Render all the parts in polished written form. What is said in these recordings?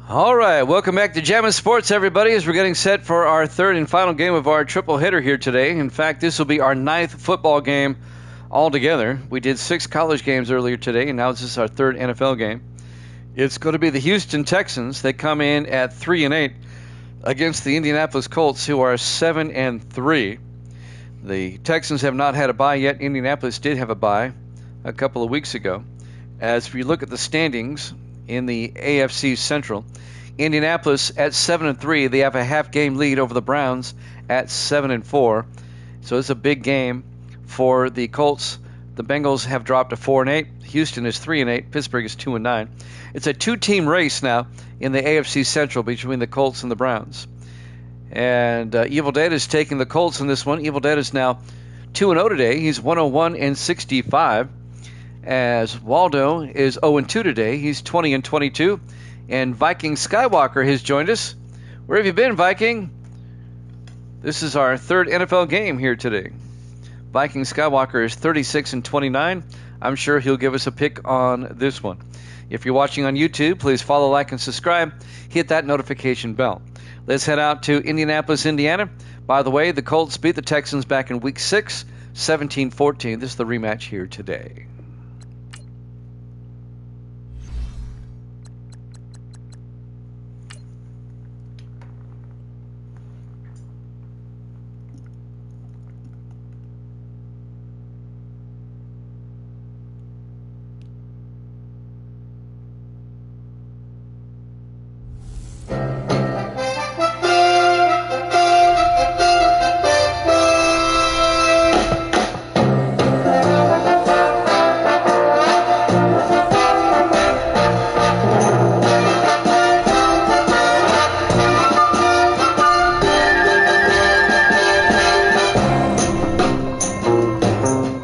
All right, welcome back to Jammin' Sports, everybody, as we're getting set for our third and final game of our triple header here today. In fact, this will be our 9th football game altogether. We did 6 college games earlier today, and now this is our third NFL game. It's going to be the Houston Texans. They come in at 3-8 against the Indianapolis Colts, who are 7-3. The Texans have not had a bye yet. Indianapolis did have a bye a couple of weeks ago. As we look at the standings in the AFC Central, Indianapolis at 7-3. They have a half-game lead over the Browns at 7-4. So it's a big game for the Colts. The Bengals have dropped to 4-8. Houston is 3-8. Pittsburgh is 2-9. It's a two-team race now in the AFC Central between the Colts and the Browns. And Evil Dead is taking the Colts in this one. Evil Dead is now 2-0 today. He's 101-65. As Waldo is 0-2 today. He's 20-22. And Viking Skywalker has joined us. Where have you been, Viking? This is our third NFL game here today. Viking Skywalker is 36-29. I'm sure he'll give us a pick on this one. If you're watching on YouTube, please follow, like, and subscribe. Hit that notification bell. Let's head out to Indianapolis, Indiana. By the way, the Colts beat the Texans back in Week 6, 17-14. This is the rematch here today.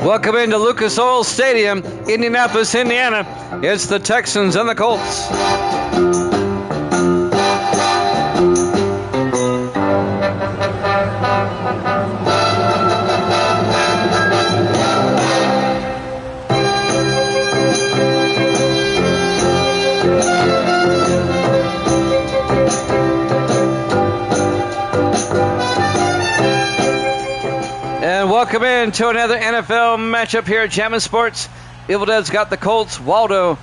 Welcome into Lucas Oil Stadium, Indianapolis, Indiana. It's the Texans and the Colts. Welcome in to another NFL matchup here at Jammin' Sports. Evil Dead's got the Colts. Waldo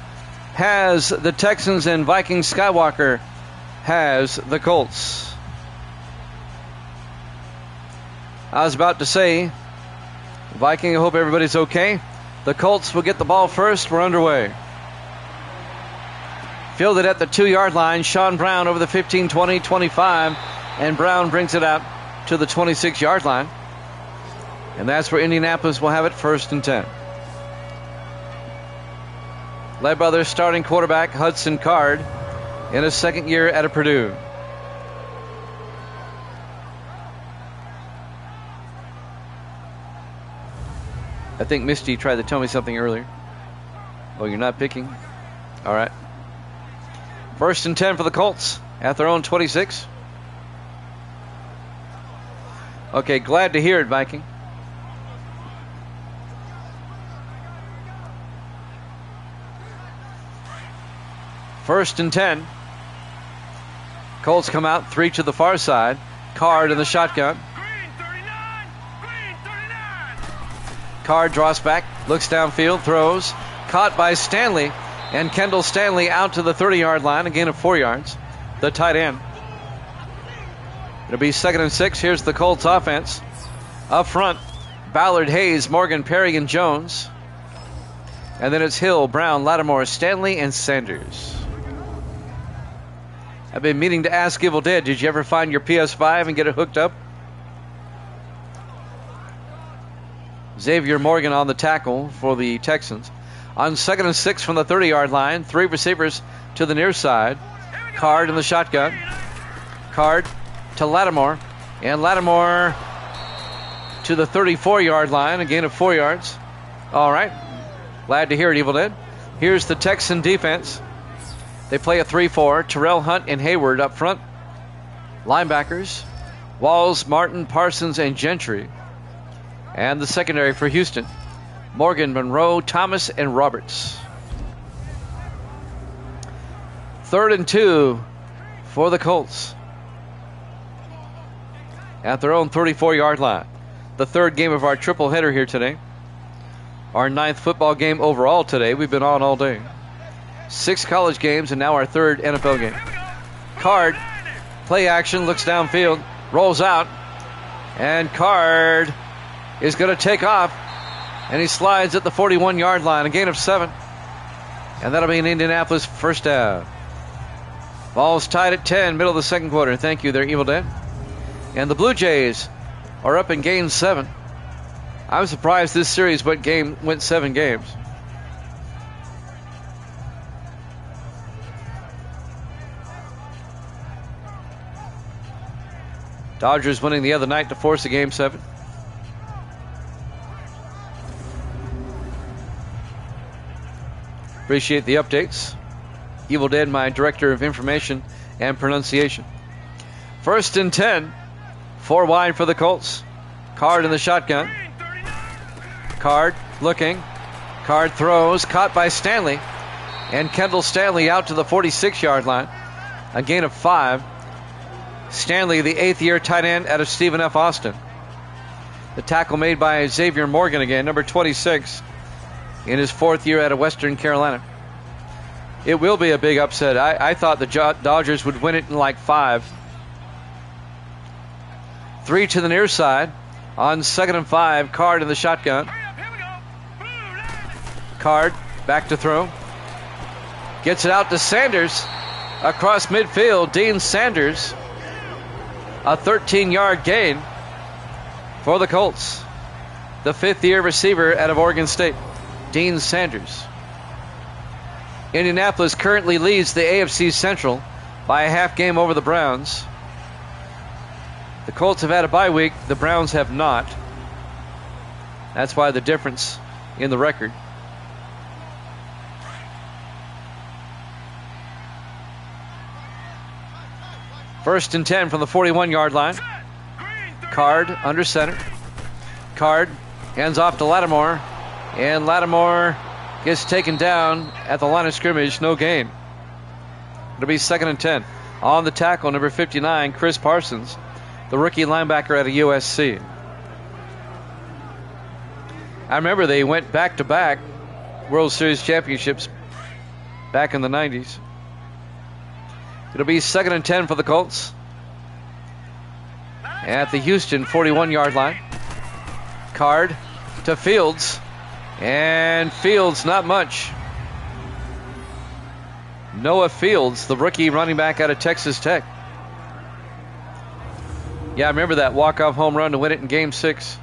has the Texans, and Viking Skywalker has the Colts. I was about to say, Viking, I hope everybody's okay. The Colts will get the ball first. We're underway. Fielded at the 2-yard line. Sean Brown over the 15, 20, 25. And Brown brings it out to the 26-yard line. And that's where Indianapolis will have it, 1st and 10. Led by their starting quarterback, Hudson Card, in his second year at Purdue. I think Misty tried to tell me something earlier. Oh, you're not picking? All right. 1st and 10 for the Colts at their own 26. Okay, glad to hear it, Viking. 1st and 10. Colts come out 3 to the far side. Card in the shotgun. Card draws back, looks downfield, throws. Caught by Stanley. And Kendall Stanley out to the 30-yard line, a gain of 4 yards. The tight end. It'll be 2nd and 6. Here's the Colts offense. Up front, Ballard, Hayes, Morgan, Perry, and Jones. And then it's Hill, Brown, Lattimore, Stanley, and Sanders. I've been meaning to ask Evil Dead, did you ever find your PS5 and get it hooked up? Xavier Morgan on the tackle for the Texans. On 2nd and 6 from the 30-yard line, 3 receivers to the near side. Card in the shotgun. Card to Lattimore. And Lattimore to the 34-yard line, a gain of 4 yards. All right. Glad to hear it, Evil Dead. Here's the Texan defense. They play a 3-4. Terrell Hunt and Hayward up front. Linebackers, Walls, Martin, Parsons, and Gentry. And the secondary for Houston, Morgan, Monroe, Thomas, and Roberts. 3rd and 2 for the Colts at their own 34-yard line. The third game of our triple header here today. Our 9th football game overall today. We've been on all day. 6 college games and now our 3rd NFL game. Card, play action, looks downfield, rolls out, and Card is going to take off, and he slides at the 41-yard line, a gain of 7. And that'll be an Indianapolis first down. Ball's tied at 10, middle of the second quarter. Thank you there, Evil Dead. And the Blue Jays are up in game 7. I'm surprised this series went 7 games. Dodgers winning the other night to force a game 7. Appreciate the updates. Evil Dead, my director of information and pronunciation. 1st and 10. 4 wide for the Colts. Card in the shotgun. Card looking. Card throws. Caught by Stanley. And Kendall Stanley out to the 46-yard line. A gain of 5. Stanley, the 8th-year tight end out of Stephen F. Austin. The tackle made by Xavier Morgan again, number 26, in his 4th year out of Western Carolina. It will be a big upset. I thought the Dodgers would win it in like 5. 3 to the near side. On 2nd and 5, Card in the shotgun. Card back to throw. Gets it out to Sanders. Across midfield, Dean Sanders. A 13-yard gain for the Colts. The 5th-year receiver out of Oregon State, Dean Sanders. Indianapolis currently leads the AFC Central by a half game over the Browns. The Colts have had a bye week. The Browns have not. That's why the difference in the record. First and 10 from the 41-yard line. Card under center. Card hands off to Lattimore. And Lattimore gets taken down at the line of scrimmage. No gain. It'll be 2nd and 10. On the tackle, number 59, Chris Parsons, the rookie linebacker out of USC. I remember they went back-to-back World Series championships back in the 90s. It'll be 2nd and 10 for the Colts at the Houston 41-yard line. Card to Fields, and Fields not much. Noah Fields, the rookie running back out of Texas Tech. Yeah, I remember that walk-off home run to win it in Game 6.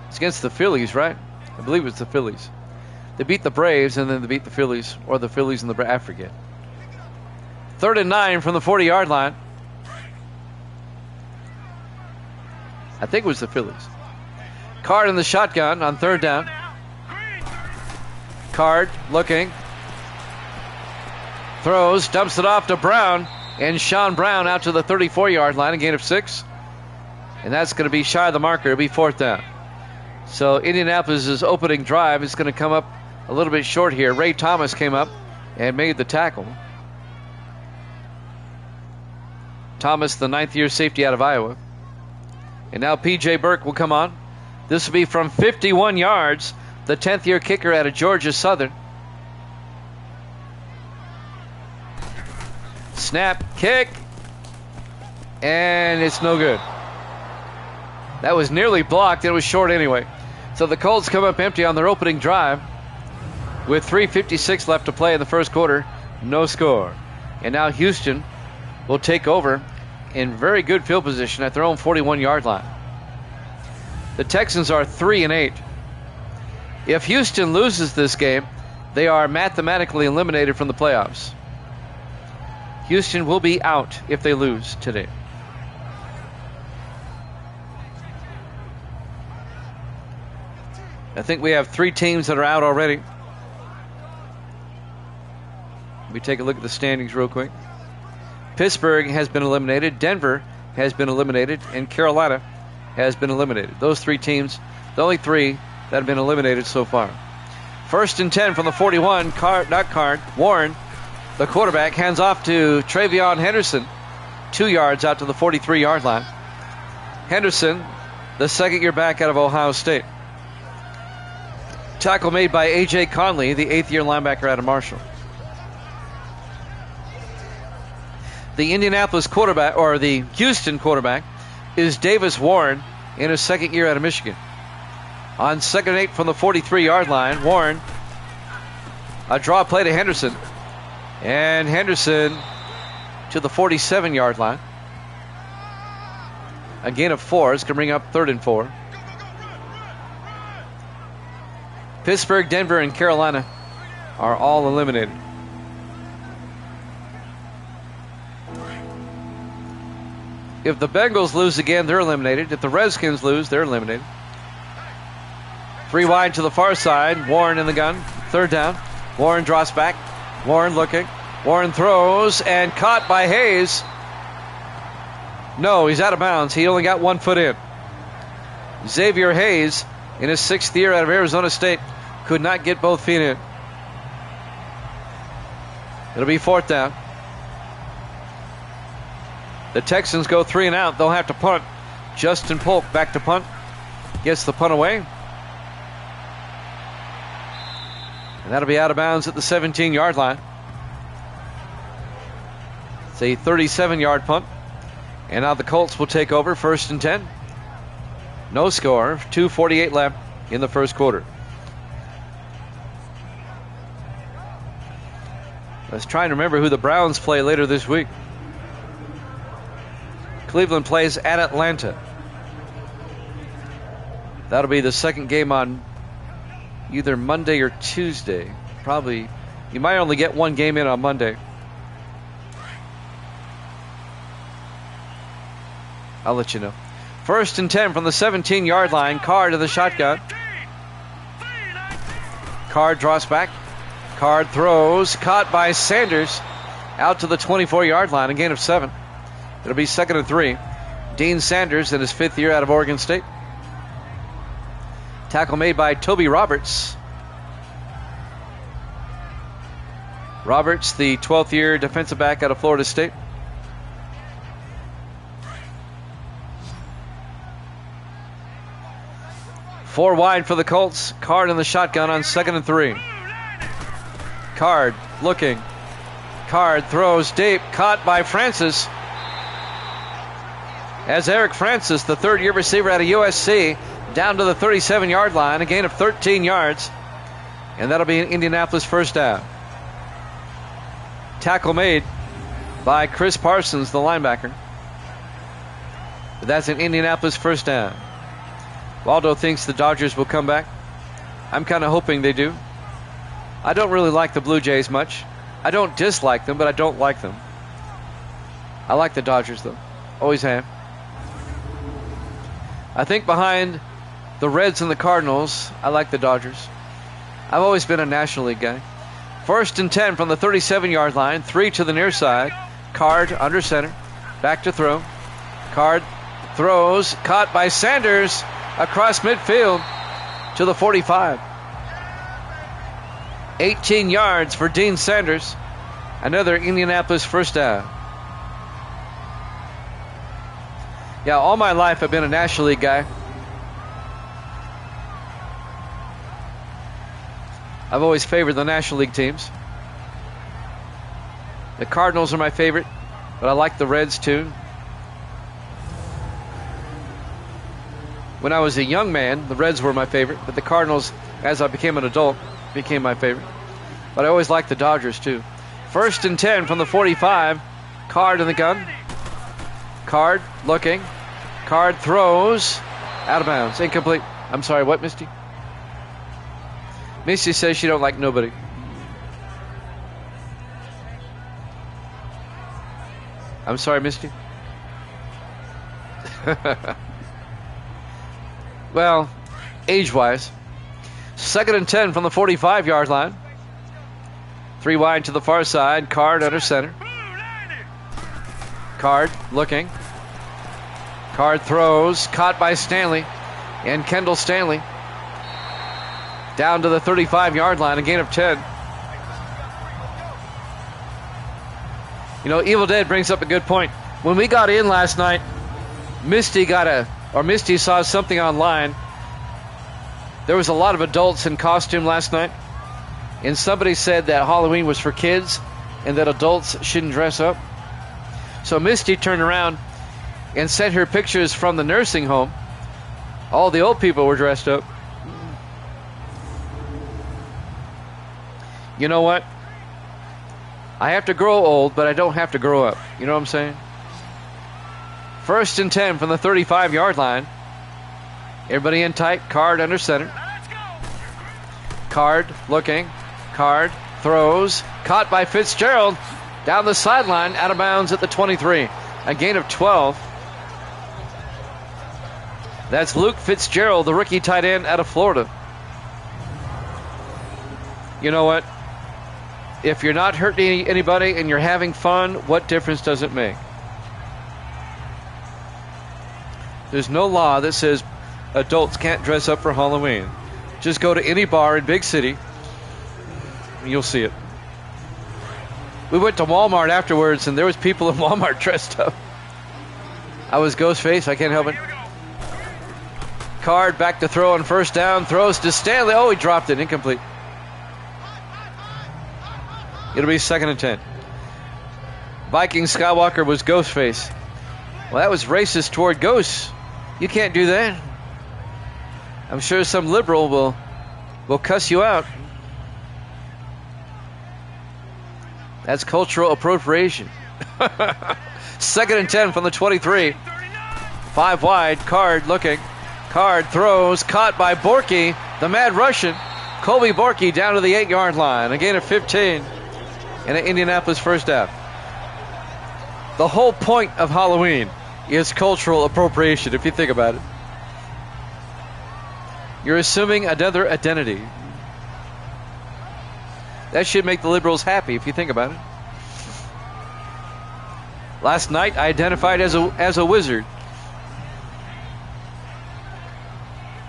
It's against the Phillies, right? I believe it's the Phillies. They beat the Braves, and then they beat the Phillies, or the Phillies and the Braves, I forget. 3rd and 9 from the 40-yard line. I think it was the Phillies. Card in the shotgun on 3rd down. Card looking. Throws, dumps it off to Brown. And Sean Brown out to the 34-yard line, a gain of 6. And that's going to be shy of the marker. It'll be 4th down. So Indianapolis' opening drive is going to come up a little bit short here. Ray Thomas came up and made the tackle. Thomas, the 9th-year safety out of Iowa. And now P.J. Burke will come on. This will be from 51 yards. The 10th-year kicker out of Georgia Southern. Snap, kick, and it's no good. That was nearly blocked. It was short anyway. So the Colts come up empty on their opening drive with 3:56 left to play in the first quarter. No score. And now Houston will take over in very good field position at their own 41-yard line. The Texans are 3-8. If Houston loses this game, they are mathematically eliminated from the playoffs. Houston will be out if they lose today. I think we have 3 teams that are out already. Let me take a look at the standings real quick. Pittsburgh has been eliminated. Denver has been eliminated. And Carolina has been eliminated. Those 3 teams, the only 3 that have been eliminated so far. 1st and 10 from the 41. Warren The quarterback hands off to Travion Henderson, 2 yards out to the 43-yard line. Henderson, the second-year back out of Ohio State. Tackle made by A.J. Conley, the 8th-year linebacker out of Marshall. The Indianapolis quarterback, or the Houston quarterback, is Davis Warren in his second year out of Michigan. On 2nd and 8 from the 43-yard line, Warren, a draw play to Henderson. And Henderson to the 47-yard line. A gain of 4 is going to bring up 3rd and 4. Pittsburgh, Denver, and Carolina are all eliminated. If the Bengals lose again, they're eliminated. If the Redskins lose, they're eliminated. 3 wide to the far side. Warren in the gun. 3rd down. Warren drops back. Warren looking. Warren throws and caught by Hayes. No, he's out of bounds. He only got 1 foot in. Xavier Hayes, in his 6th year out of Arizona State, could not get both feet in. It'll be 4th down. The Texans go 3 and out. They'll have to punt. Justin Polk back to punt. Gets the punt away. And that'll be out of bounds at the 17-yard line. It's a 37-yard punt. And now the Colts will take over, 1st and 10. No score. 2:48 left in the first quarter. Let's try and remember who the Browns play later this week. Cleveland plays at Atlanta. That'll be the second game on either Monday or Tuesday. Probably, you might only get 1 game in on Monday. I'll let you know. 1st and 10 from the 17-yard line. Card to the shotgun. Card draws back. Card throws. Caught by Sanders. Out to the 24-yard line. A gain of 7. It'll be 2nd and 3. Dean Sanders in his 5th year out of Oregon State. Tackle made by Toby Roberts. Roberts, the 12th year defensive back out of Florida State. Four wide for the Colts. Card in the shotgun on 2nd and 3. Card looking. Card throws deep. Caught by Francis. As Eric Francis, the 3rd-year receiver out of USC, down to the 37-yard line. A gain of 13 yards. And that'll be an Indianapolis 1st down. Tackle made by Chris Parsons, the linebacker. But that's an Indianapolis 1st down. Waldo thinks the Dodgers will come back. I'm kind of hoping they do. I don't really like the Blue Jays much. I don't dislike them, but I don't like them. I like the Dodgers, though. Always have. I think behind the Reds and the Cardinals, I like the Dodgers. I've always been a National League guy. 1st and 10 from the 37-yard line. 3 to the near side. Card under center. Back to throw. Card throws. Caught by Sanders. Across midfield to the 45. 18 yards for Dean Sanders. Another Indianapolis 1st down. Yeah, all my life I've been a National League guy. I've always favored the National League teams. The Cardinals are my favorite, but I like the Reds too. When I was a young man, the Reds were my favorite, but the Cardinals, as I became an adult, became my favorite. But I always liked the Dodgers, too. 1st and 10 from the 45. Card in the gun. Card looking. Card throws. Out of bounds. Incomplete. I'm sorry, what, Misty? Misty says she don't like nobody. I'm sorry, Misty? Well, age-wise. 2nd and 10 from the 45-yard line. 3 wide to the far side. Card under center. Card looking. Card throws. Caught by Stanley. And Kendall Stanley. Down to the 35-yard line. A gain of 10. You know, Evil Dead brings up a good point. When we got in last night, Misty saw something online. There was a lot of adults in costume last night, and somebody said that Halloween was for kids and that adults shouldn't dress up. So Misty turned around and sent her pictures from the nursing home. All the old people were dressed up. You know what? I have to grow old, but I don't have to grow up. You know what I'm saying? 1st and 10 from the 35-yard line. Everybody in tight. Card under center. Card looking. Card throws. Caught by Fitzgerald. Down the sideline. Out of bounds at the 23. A gain of 12. That's Luke Fitzgerald, the rookie tight end out of Florida. You know what? If you're not hurting anybody and you're having fun, what difference does it make? There's no law that says adults can't dress up for Halloween. Just go to any bar in big city and you'll see it. We went to Walmart afterwards and there was people in Walmart dressed up. I was Ghostface, I can't help it. Card back to throw on 1st down. Throws to Stanley. Oh, he dropped it. Incomplete. It'll be 2nd and 10. Viking Skywalker was Ghostface. Well, that was racist toward ghosts. You can't do that. I'm sure some liberal will cuss you out. That's cultural appropriation. 2nd and 10 from the 23. 5 wide. Card looking. Card throws. Caught by Borky, the Mad Russian. Colby Borky down to the 8-yard line. A gain of 15. And an Indianapolis first down. The whole point of Halloween is cultural appropriation, if you think about it. You're assuming another identity. That should make the liberals happy, if you think about it. Last night, I identified as a wizard.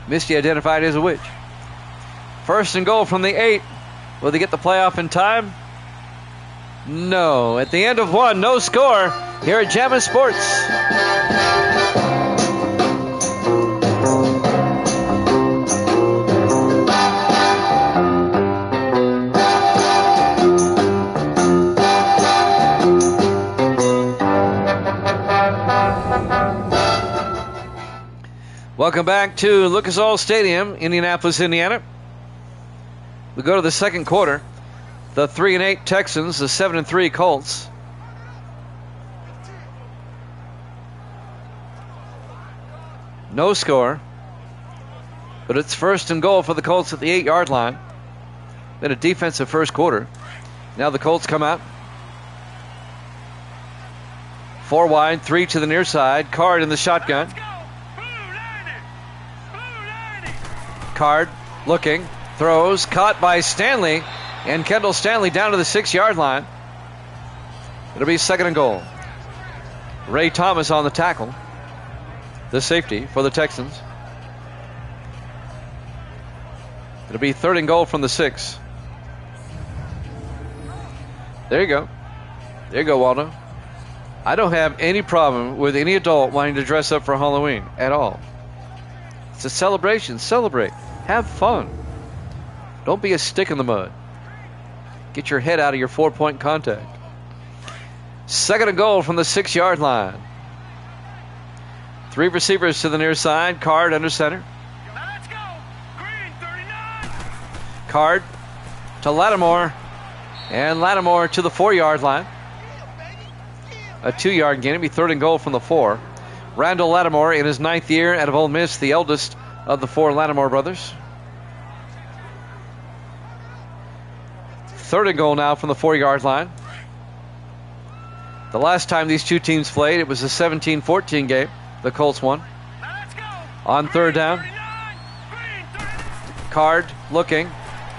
Misty identified as a witch. 1st and goal from the 8. Will they get the playoff in time? No. At the end of 1, no score here at Jammin' Sports. Welcome back to Lucas Oil Stadium, Indianapolis, Indiana. We go to the second quarter. The 3-8 Texans, the 7-3 Colts. No score, but it's 1st and goal for the Colts at the 8-yard line. Been a defensive first quarter. Now the Colts come out. 4 wide, 3 to the near side. Card in the shotgun. Card looking, throws, caught by Stanley. And Kendall Stanley down to the 6-yard line. It'll be 2nd and goal. Ray Thomas on the tackle. The safety for the Texans. It'll be 3rd and goal from the 6. There you go. There you go, Waldo. I don't have any problem with any adult wanting to dress up for Halloween at all. It's a celebration. Celebrate. Have fun. Don't be a stick in the mud. Get your head out of your 4-point contact. 2nd and goal from the 6-yard line. 3 receivers to the near side. Card under center. Let's go. Green 39. Card to Lattimore. And Lattimore to the 4-yard line. A 2-yard gain. It'll be 3rd and goal from the 4. Randall Lattimore in his 9th year out of Ole Miss, the eldest of the 4 Lattimore brothers. 3rd and goal now from the 4-yard line. The last time these two teams played, it was a 17-14 game. The Colts won. On 3rd down. Card looking.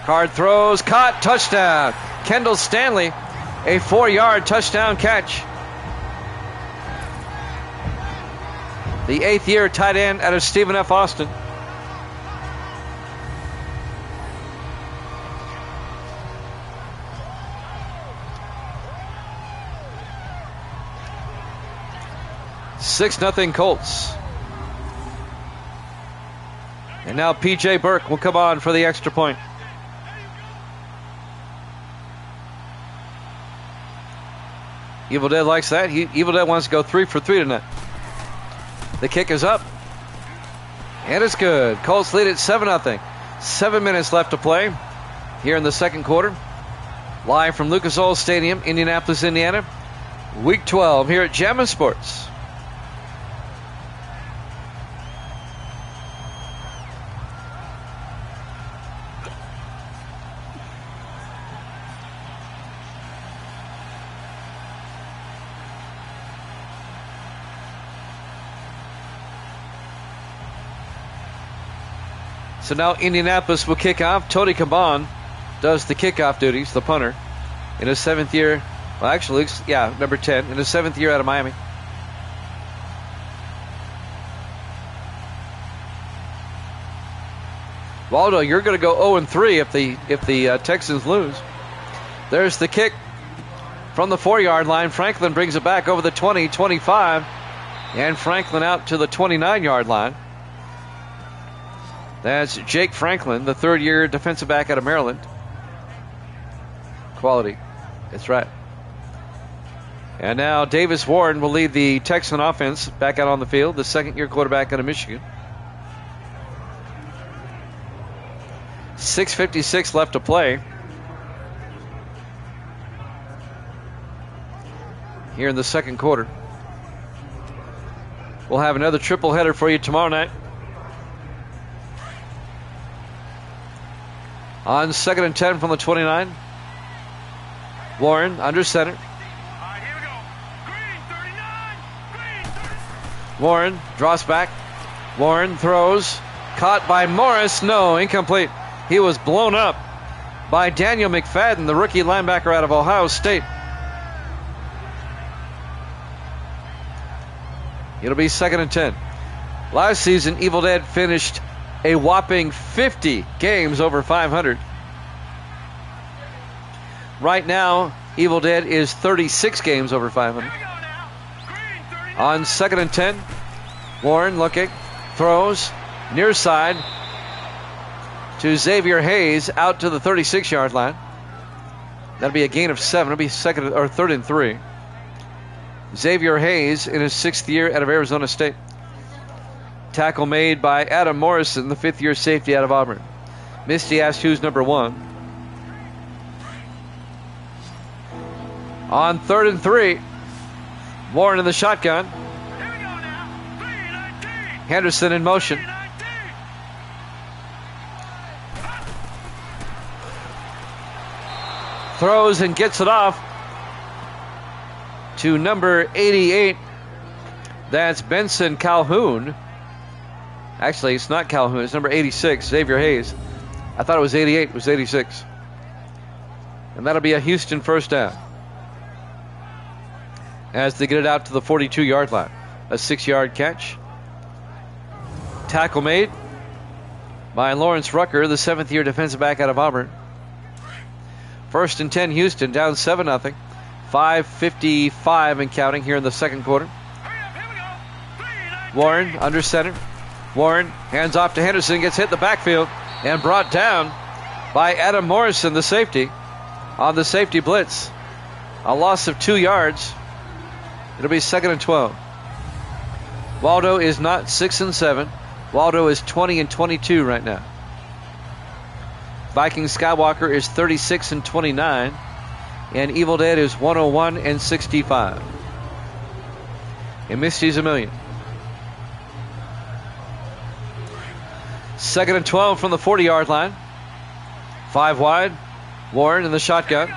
Card throws. Caught. Touchdown. Kendall Stanley. A 4-yard touchdown catch. The 8th year tight end out of Stephen F. Austin. 6-0 Colts. And now P.J. Burke will come on for the extra point. Evil Dead likes that. Evil Dead wants to go 3 for 3 tonight. The kick is up. And it's good. Colts lead at 7-0. 7 minutes left to play here in the second quarter. Live from Lucas Oil Stadium, Indianapolis, Indiana. Week 12 here at Jammin' Sports. So now Indianapolis will kick off. Tony Caban does the kickoff duties, the punter, in his 7th year. Well, actually, yeah, number 10, in his 7th year out of Miami. Waldo, you're going to go 0-3 if the Texans lose. There's the kick from the 4-yard line. Franklin brings it back over the 20, 25, and Franklin out to the 29-yard line. That's Jake Franklin, the 3rd-year defensive back out of Maryland. Quality. That's right. And now Davis Warren will lead the Texan offense back out on the field, the 2nd-year quarterback out of Michigan. 6:56 left to play here in the second quarter. We'll have another triple header for you tomorrow night. On 2nd and 10 from the 29. Warren under center. All right, here we go. Green 39. Warren draws back. Warren throws. Caught by Morris. No, incomplete. He was blown up by Daniel McFadden, the rookie linebacker out of Ohio State. It'll be 2nd and 10. Last season, Evil Dead finished a whopping 50 games over 500. Right now, Evil Dead is 36 games over 500. On 2nd and 10, Warren looking, throws, near side to Xavier Hayes out to the 36-yard line. That'll be a gain of 7. It'll be 3rd and 3. Xavier Hayes in his 6th year out of Arizona State. Tackle made by Adam Morrison, the 5th-year safety out of Auburn. Misty asked who's number 1. On 3rd and 3, Warren in the shotgun. Henderson in motion. Throws and gets it off to number 88. That's Benson Calhoun. Actually, it's not Calhoun. It's number 86, Xavier Hayes. I thought it was 88. It was 86. And that'll be a Houston first down as they get it out to the 42-yard line. A 6-yard catch. Tackle made by Lawrence Rucker, the 7th-year defensive back out of Auburn. 1st and 10 Houston, down 7-0. 5:55 and counting here in the second quarter. Warren under center. Warren hands off to Henderson, gets hit in the backfield and brought down by Adam Morrison, the safety, on the safety blitz. A loss of 2 yards. It'll be 2nd and 12. Waldo is not 6 and 7. Waldo is 20 and 22 right now. Viking Skywalker is 36 and 29. And Evil Dead is 101 and 65. And Misty's a million. 2nd and 12 from the 40-yard line. 5 wide. Warren in the shotgun.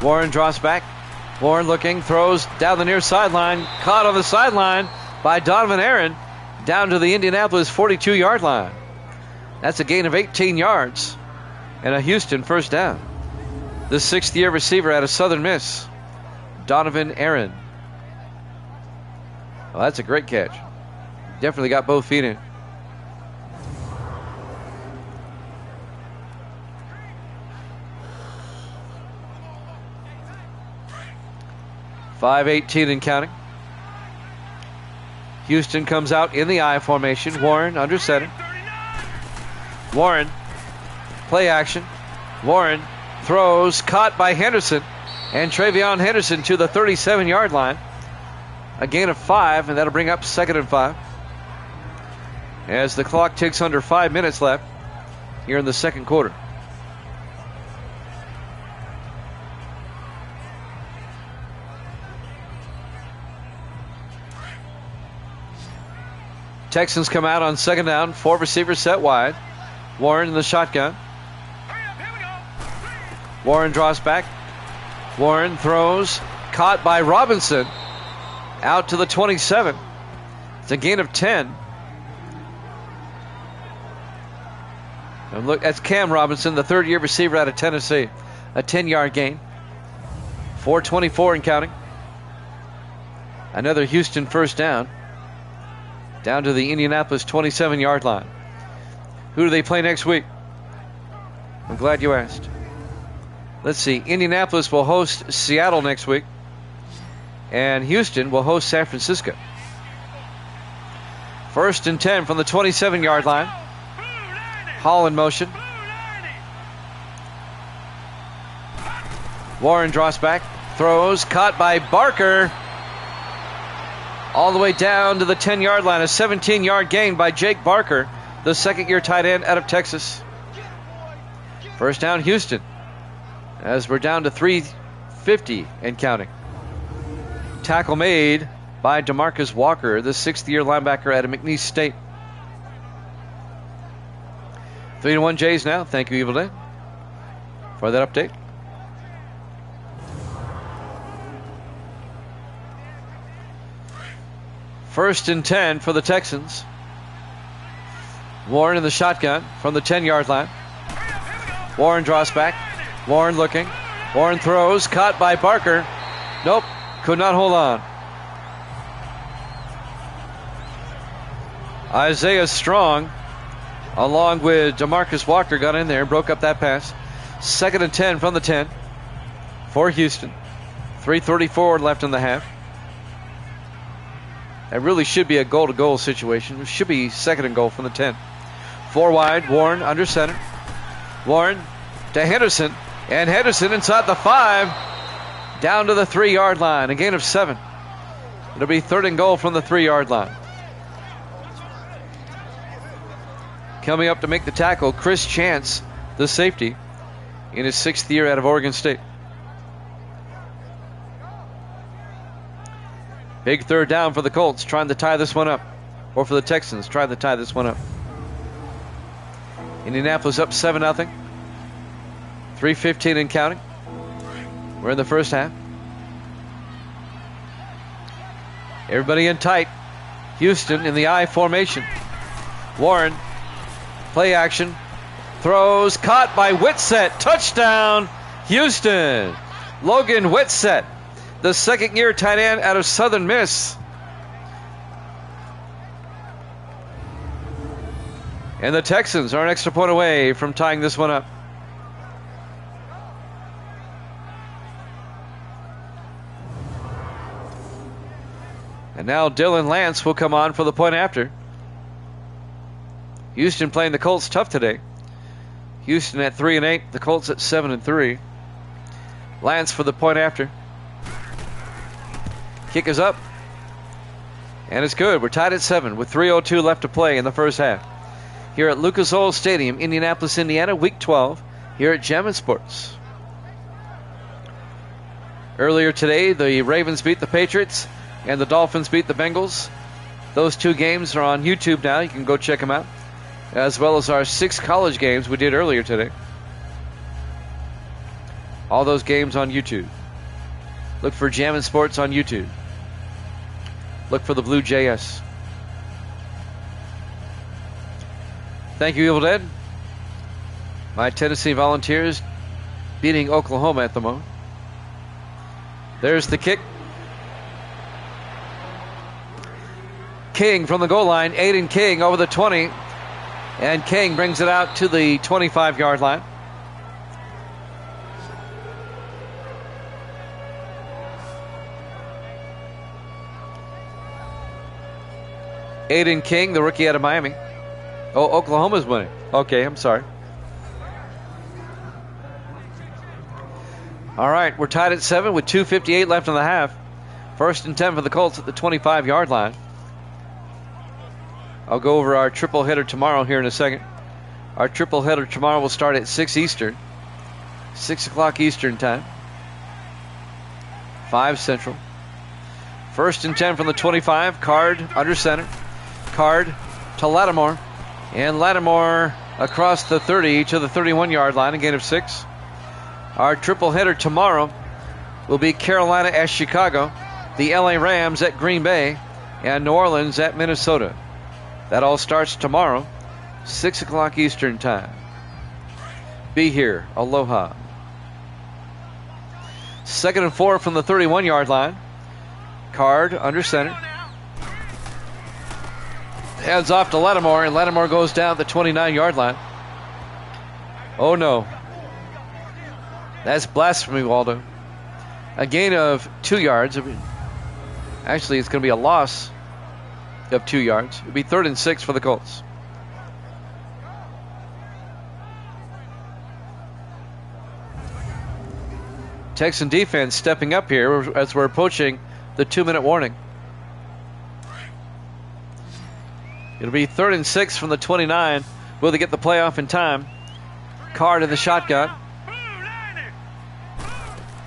Warren draws back. Warren looking, throws down the near sideline. Caught on the sideline by Donovan Aaron down to the Indianapolis 42-yard line. That's a gain of 18 yards and a Houston first down. The 6th-year receiver out of Southern Miss, Donovan Aaron. Well, that's a great catch. Definitely got both feet in. .5:18 and counting. Houston comes out in the I formation. Warren under center. Warren, play action. Warren throws, caught by Henderson. And Travion Henderson to the 37-yard line. A gain of 5, and that'll bring up 2nd and 5. As the clock ticks under 5 minutes left here in the second quarter. Texans come out on 2nd down. 4 receivers set wide. Warren in the shotgun. Warren draws back. Warren throws. Caught by Robinson. Out to the 27. It's a gain of 10. And look, that's Cam Robinson, the third-year receiver out of Tennessee. A 10-yard gain. 4:24 and counting. Another Houston first down. Down to the Indianapolis 27-yard line. Who do they play next week? I'm glad you asked. Let's see. Indianapolis will host Seattle next week. And Houston will host San Francisco. 1st and 10 from the 27-yard line. Hall in motion. Warren draws back. Throws. Caught by Barker. All the way down to the 10-yard line. A 17-yard gain by Jake Barker, the second-year tight end out of Texas. First down, Houston. As we're down to 3:50 and counting. Tackle made by DeMarcus Walker, the 6th-year linebacker out of McNeese State. 3-1 Jays now. Thank you, Evil Dead, for that update. First and 10 for the Texans. Warren in the shotgun from the 10-yard line. Warren draws back. Warren looking. Warren throws. Caught by Barker. Nope. Could not hold on. Isaiah Strong, along with DeMarcus Walker, got in there and broke up that pass. 2nd and 10 from the 10 for Houston. 3:34 left in the half. That really should be a goal-to-goal situation. It should be 2nd and goal from the 10. 4 wide. Warren under center. Warren to Henderson. And Henderson inside the 5. Down to the 3-yard line. A gain of 7. It'll be 3rd and goal from the 3-yard line. Coming up to make the tackle, Chris Chance, the safety, in his 6th year out of Oregon State. Big 3rd down for the Colts, trying to tie this one up. Or for the Texans, trying to tie this one up. Indianapolis up 7-0. 3:15 and counting. We're in the first half. Everybody in tight. Houston in the I formation. Warren, play action. Throws, caught by Whitsett. Touchdown, Houston. Logan Whitsett, the 2nd-year tight end out of Southern Miss. And the Texans are an extra point away from tying this one up. And now Dylan Lance will come on for the point after. Houston playing the Colts tough today. Houston at 3-8, the Colts at 7-3. Lance for the point after. Kick is up. And it's good. We're tied at 7 with 3:02 left to play in the first half. Here at Lucas Oil Stadium, Indianapolis, Indiana, Week 12, here at Gem Sports. Earlier today, the Ravens beat the Patriots and the Dolphins beat the Bengals. Those 2 games are on YouTube now. You can go check them out, as well as our 6 college games we did earlier today. All those games on YouTube. Look for Jam and Sports on YouTube. Look for the Blue JS. Thank you, Evil Dead. My Tennessee Volunteers beating Oklahoma at the moment. There's the kick. King from the goal line. Aiden King over the 20. And King brings it out to the 25-yard line. Aiden King, the rookie out of Miami. Oh, Oklahoma's winning. Okay, I'm sorry. All right, we're tied at 7 with 2:58 left in the half. 1st and 10 for the Colts at the 25-yard line. I'll go over our triple header tomorrow here in a second. Our triple header tomorrow will start at 6 Eastern. 6 o'clock Eastern time. 5 Central. 1st and 10 from the 25. Card under center. Card to Lattimore. And Lattimore across the 30 to the 31-yard line, a gain of 6. Our triple header tomorrow will be Carolina at Chicago, the LA Rams at Green Bay, and New Orleans at Minnesota. That all starts tomorrow, 6 o'clock Eastern time. Be here. Aloha. 2nd and 4 from the 31-yard line. Card under center. Hands off to Lattimore, and Lattimore goes down the 29-yard line. Oh no. That's blasphemy, Waldo. A gain of 2 yards. Actually, it's going to be a loss of 2 yards. It'll be 3rd and 6 for the Colts. Texan defense stepping up here as we're approaching the 2-minute warning. It'll be 3rd and 6 from the 29. Will they get the playoff in time? Card in the shotgun.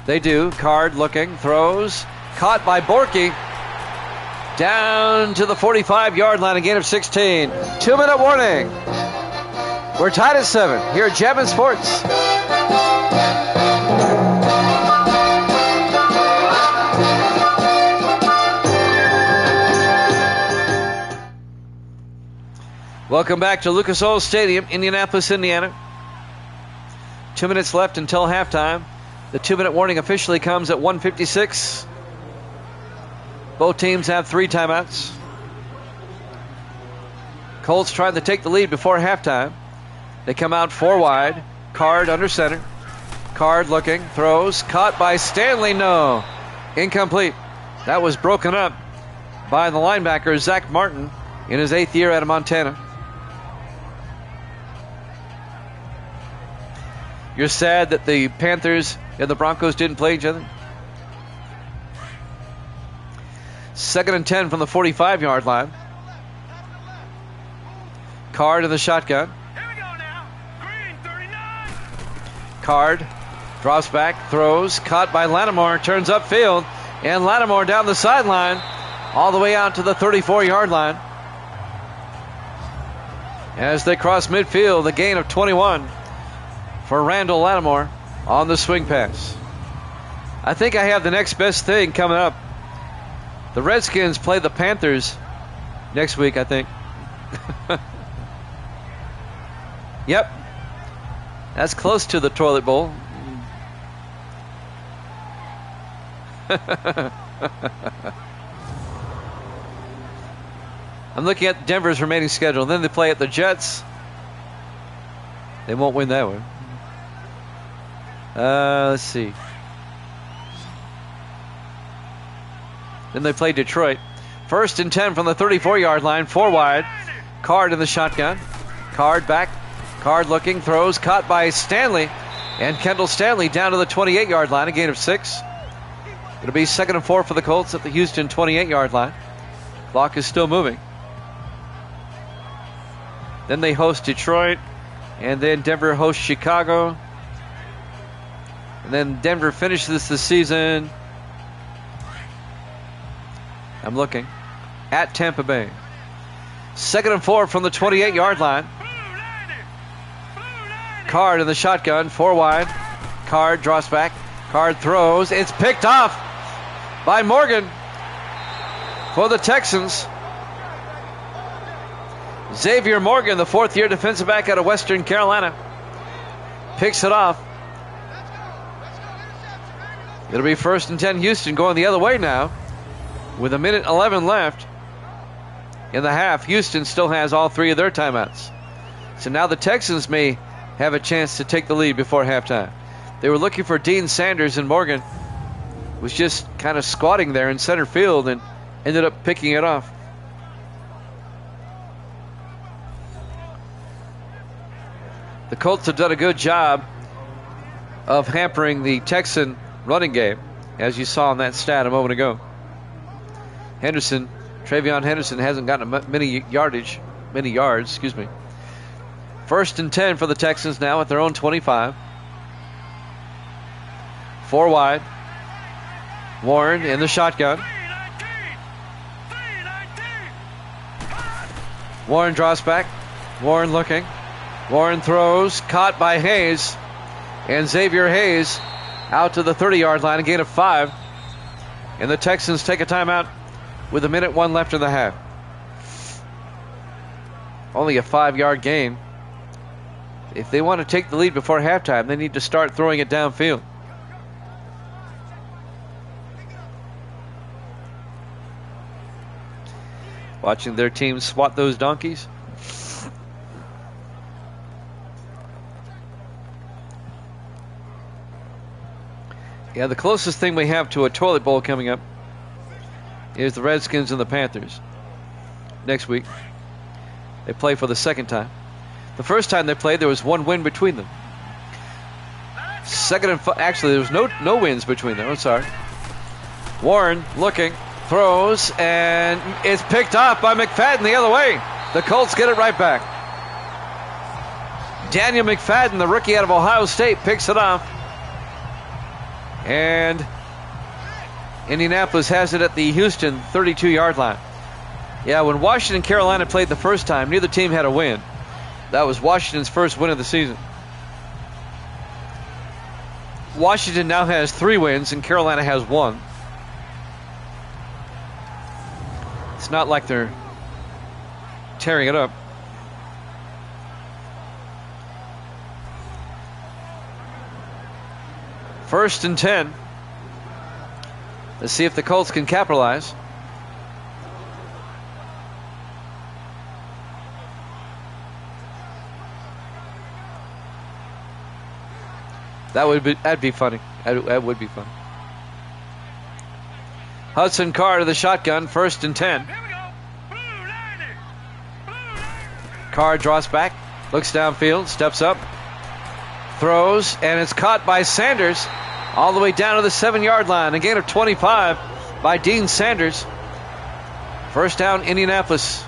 They do. Card looking, throws, caught by Borky. Down to the 45-yard line, a gain of 16. 2-minute warning. We're tied at 7 here at Jammin' Sports. Welcome back to Lucas Oil Stadium, Indianapolis, Indiana. 2 minutes left until halftime. The 2-minute warning officially comes at 1:56. Both teams have 3 timeouts. Colts trying to take the lead before halftime. They come out 4 wide. Card under center. Card looking, throws, caught by Stanley. No, incomplete. That was broken up by the linebacker, Zach Martin, in his 8th year out of Montana. You're sad that the Panthers and the Broncos didn't play each other? 2nd and 10 from the 45-yard line. Card in the shotgun. Here we go now. Green 39. Card drops back, throws, caught by Lattimore, turns upfield, and Lattimore down the sideline, all the way out to the 34-yard line. As they cross midfield, the gain of 21 for Randall Lattimore on the swing pass. I think I have the next best thing coming up. The Redskins play the Panthers next week, I think. Yep. That's close to the toilet bowl. I'm looking at Denver's remaining schedule. Then they play at the Jets. They won't win that one. Let's see. Then they play Detroit. 1st and 10 from the 34-yard line. 4 wide. Card in the shotgun. Card back. Card looking. Throws. Caught by Stanley. And Kendall Stanley down to the 28-yard line. A gain of 6. It'll be 2nd and 4 for the Colts at the Houston 28-yard line. Clock is still moving. Then they host Detroit. And then Denver hosts Chicago. And then Denver finishes the season. I'm looking. At Tampa Bay. 2nd and 4 from the 28-yard line. Card in the shotgun. 4 wide. Card drops back. Card throws. It's picked off by Morgan for the Texans. Xavier Morgan, the 4th-year defensive back out of Western Carolina, picks it off. It'll be 1st and 10 Houston, going the other way now. With 1:11 left in the half, Houston still has all 3 of their timeouts. So now the Texans may have a chance to take the lead before halftime. They were looking for Dean Sanders, and Morgan was just kind of squatting there in center field and ended up picking it off. The Colts have done a good job of hampering the Texan running game, as you saw in that stat a moment ago. Travion Henderson hasn't gotten many yards, excuse me. 1st and 10 for the Texans now at their own 25. 4 wide. Warren in the shotgun. Warren draws back. Warren looking. Warren throws. Caught by Hayes. And Xavier Hayes out to the 30-yard line. A gain of 5. And the Texans take a timeout with 1:01 left in the half. Only a 5-yard gain. If they want to take the lead before halftime, they need to start throwing it downfield. Watching their team swat those donkeys. Yeah, the closest thing we have to a toilet bowl coming up is the Redskins and the Panthers next week. They play for the second time. The first time they played, there was 1 win between them. Actually, there was no wins between them. I'm sorry. Warren looking, throws, and it's picked off by McFadden the other way. The Colts get it right back. Daniel McFadden, the rookie out of Ohio State, picks it off. And Indianapolis has it at the Houston 32-yard line. Yeah, when Washington and Carolina played the first time, neither team had a win. That was Washington's first win of the season. Washington now has 3 wins and Carolina has 1. It's not like they're tearing it up. First and 10. Let's see if the Colts can capitalize. That'd be funny. That would be fun. Hudson Card to the shotgun, 1st and 10. Card draws back, looks downfield, steps up, throws, and it's caught by Sanders all the way down to the 7-yard line. A gain of 25 by Dean Sanders. First down, Indianapolis.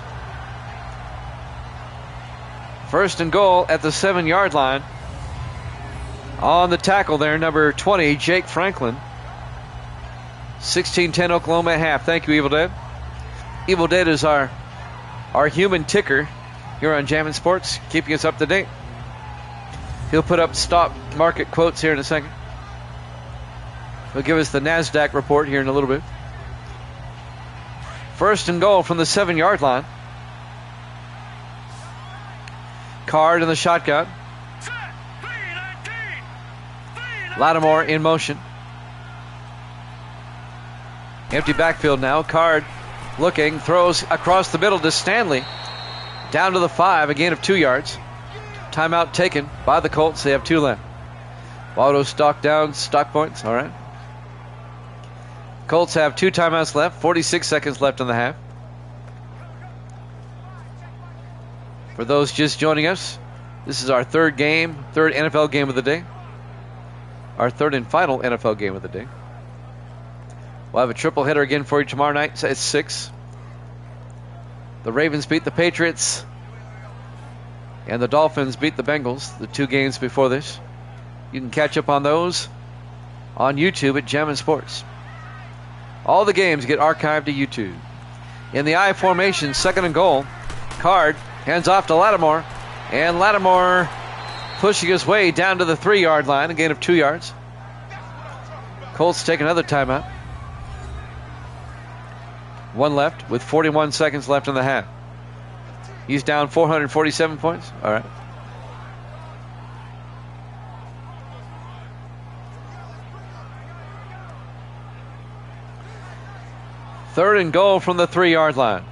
1st and goal at the 7-yard line. On the tackle there, number 20, Jake Franklin. 16-10 Oklahoma at half. Thank you, Evil Dead. Evil Dead is our human ticker here on Jammin' Sports, keeping us up to date. He'll put up stock market quotes here in a second. He'll give us the NASDAQ report here in a little bit. 1st and goal from the 7-yard line. Card in the shotgun. Lattimore in motion. Empty backfield now. Card looking, throws across the middle to Stanley. Down to the 5, a gain of 2 yards. Timeout taken by the Colts. They have 2 left. Auto stock down, stock points. All right. Colts have 2 timeouts left. 46 seconds left in the half. For those just joining us, this is our third NFL game of the day. Our 3rd and final NFL game of the day. We'll have a triple header again for you tomorrow night at 6. The Ravens beat the Patriots. And the Dolphins beat the Bengals, the 2 games before this. You can catch up on those on YouTube at Jammin' Sports. All the games get archived to YouTube. In the I formation, 2nd and goal. Card hands off to Lattimore. And Lattimore pushing his way down to the 3-yard line, a gain of 2 yards. Colts take another timeout. 1 left with 41 seconds left in the half. He's down 447 points. All right. Third and goal from the 3-yard line.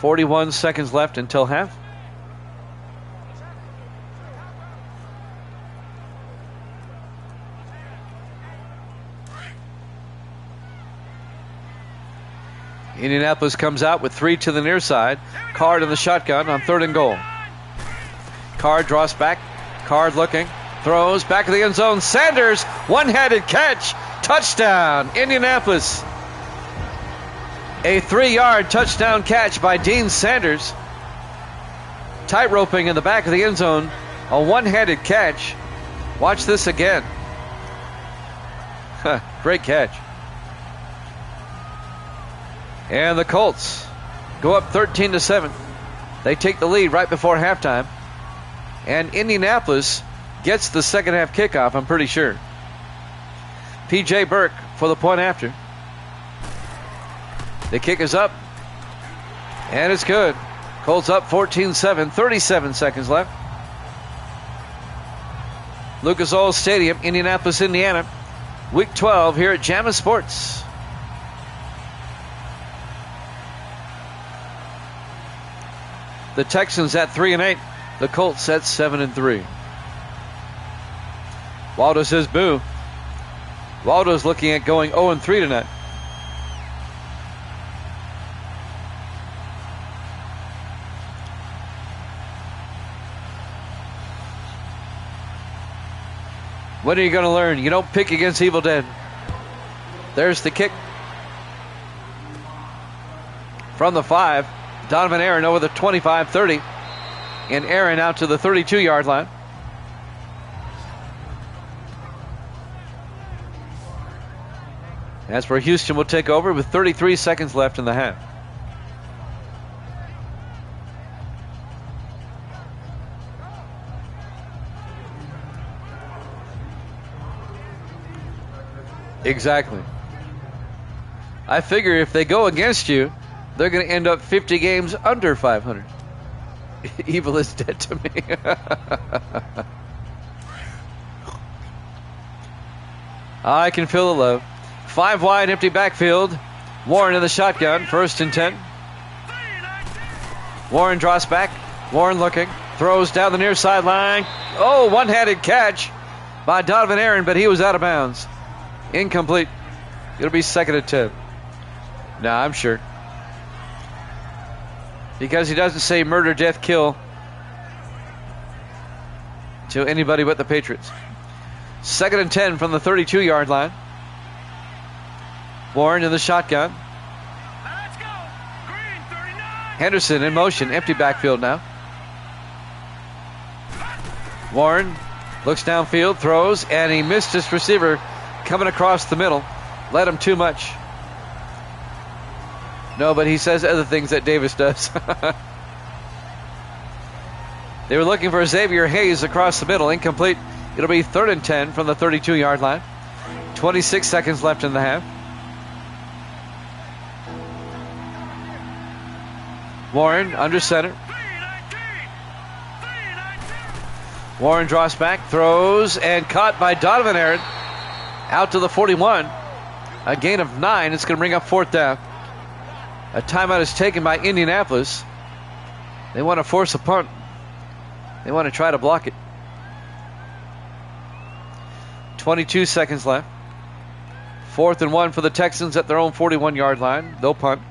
.41 seconds left until half. Indianapolis comes out with 3 to the near side. Card in the shotgun on 3rd and goal. Card draws back. Card looking. Throws back of the end zone. Sanders, one-handed catch. Touchdown, Indianapolis. A 3-yard touchdown catch by Dean Sanders. Tightroping in the back of the end zone. A one-handed catch. Watch this again. Great catch. And the Colts go up 13-7. They take the lead right before halftime. And Indianapolis gets the second half kickoff, I'm pretty sure. P.J. Burke for the point after. The kick is up. And it's good. Colts up 14-7, 37 seconds left. Lucas Oil Stadium, Indianapolis, Indiana. Week 12 here at Jammin' Sports. The Texans at 3-8. The Colts at 7-3. Waldo says boo. Waldo's looking at going 0-3 tonight. What are you going to learn? You don't pick against Evil Dead. There's the kick. From the 5. Donovan Aaron over the 25-30. And Aaron out to the 32-yard line. That's where Houston will take over with 33 seconds left in the half. Exactly. I figure if they go against you, they're going to end up 50 games under 500. Evil is dead to me. I can feel the love. 5 wide, empty backfield. Warren in the shotgun, 1st and 10. Warren draws back. Warren looking. Throws down the near sideline. Oh, one-handed catch by Donovan Aaron, but he was out of bounds. Incomplete. It'll be 2nd and 10. Nah, I'm sure. Because he doesn't say murder, death, kill to anybody but the Patriots. 2nd and 10 from the 32-yard line. Warren in the shotgun. Let's go. Green 39. Henderson in motion. Empty backfield now. Warren looks downfield, throws, and he missed his receiver coming across the middle. Led him too much. No, but he says other things that Davis does. They were looking for Xavier Hayes across the middle. Incomplete. It'll be 3rd and 10 from the 32-yard line. 26 seconds left in the half. Warren under center. Warren draws back, throws, and caught by Donovan Aaron. Out to the 41. A gain of 9. It's going to bring up 4th down. A timeout is taken by Indianapolis. They want to force a punt. They want to try to block it. 22 seconds left. 4th and 1 for the Texans at their own 41-yard line. They'll punt.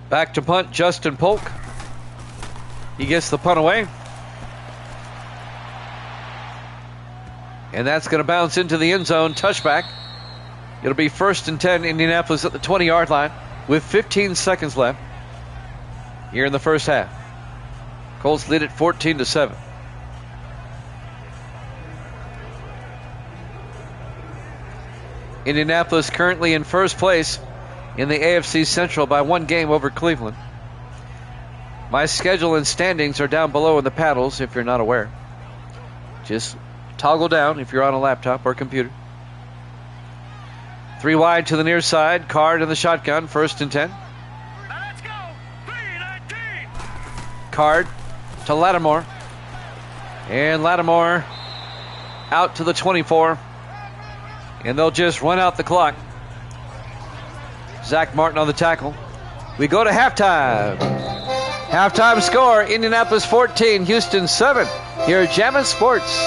Back to punt, Justin Polk. He gets the punt away. And that's going to bounce into the end zone. Touchback. It'll be 1st and 10, Indianapolis at the 20-yard line with 15 seconds left here in the first half. Colts lead it 14-7. Indianapolis currently in first place in the AFC Central by 1 game over Cleveland. My schedule and standings are down below in the paddles if you're not aware. Just toggle down if you're on a laptop or computer. 3 wide to the near side. Card in the shotgun. 1st and 10. Let's go. 319. Card to Lattimore. And Lattimore out to the 24. And they'll just run out the clock. Zach Martin on the tackle. We go to halftime. Halftime score, Indianapolis 14, Houston 7. Here at Jammin' Sports.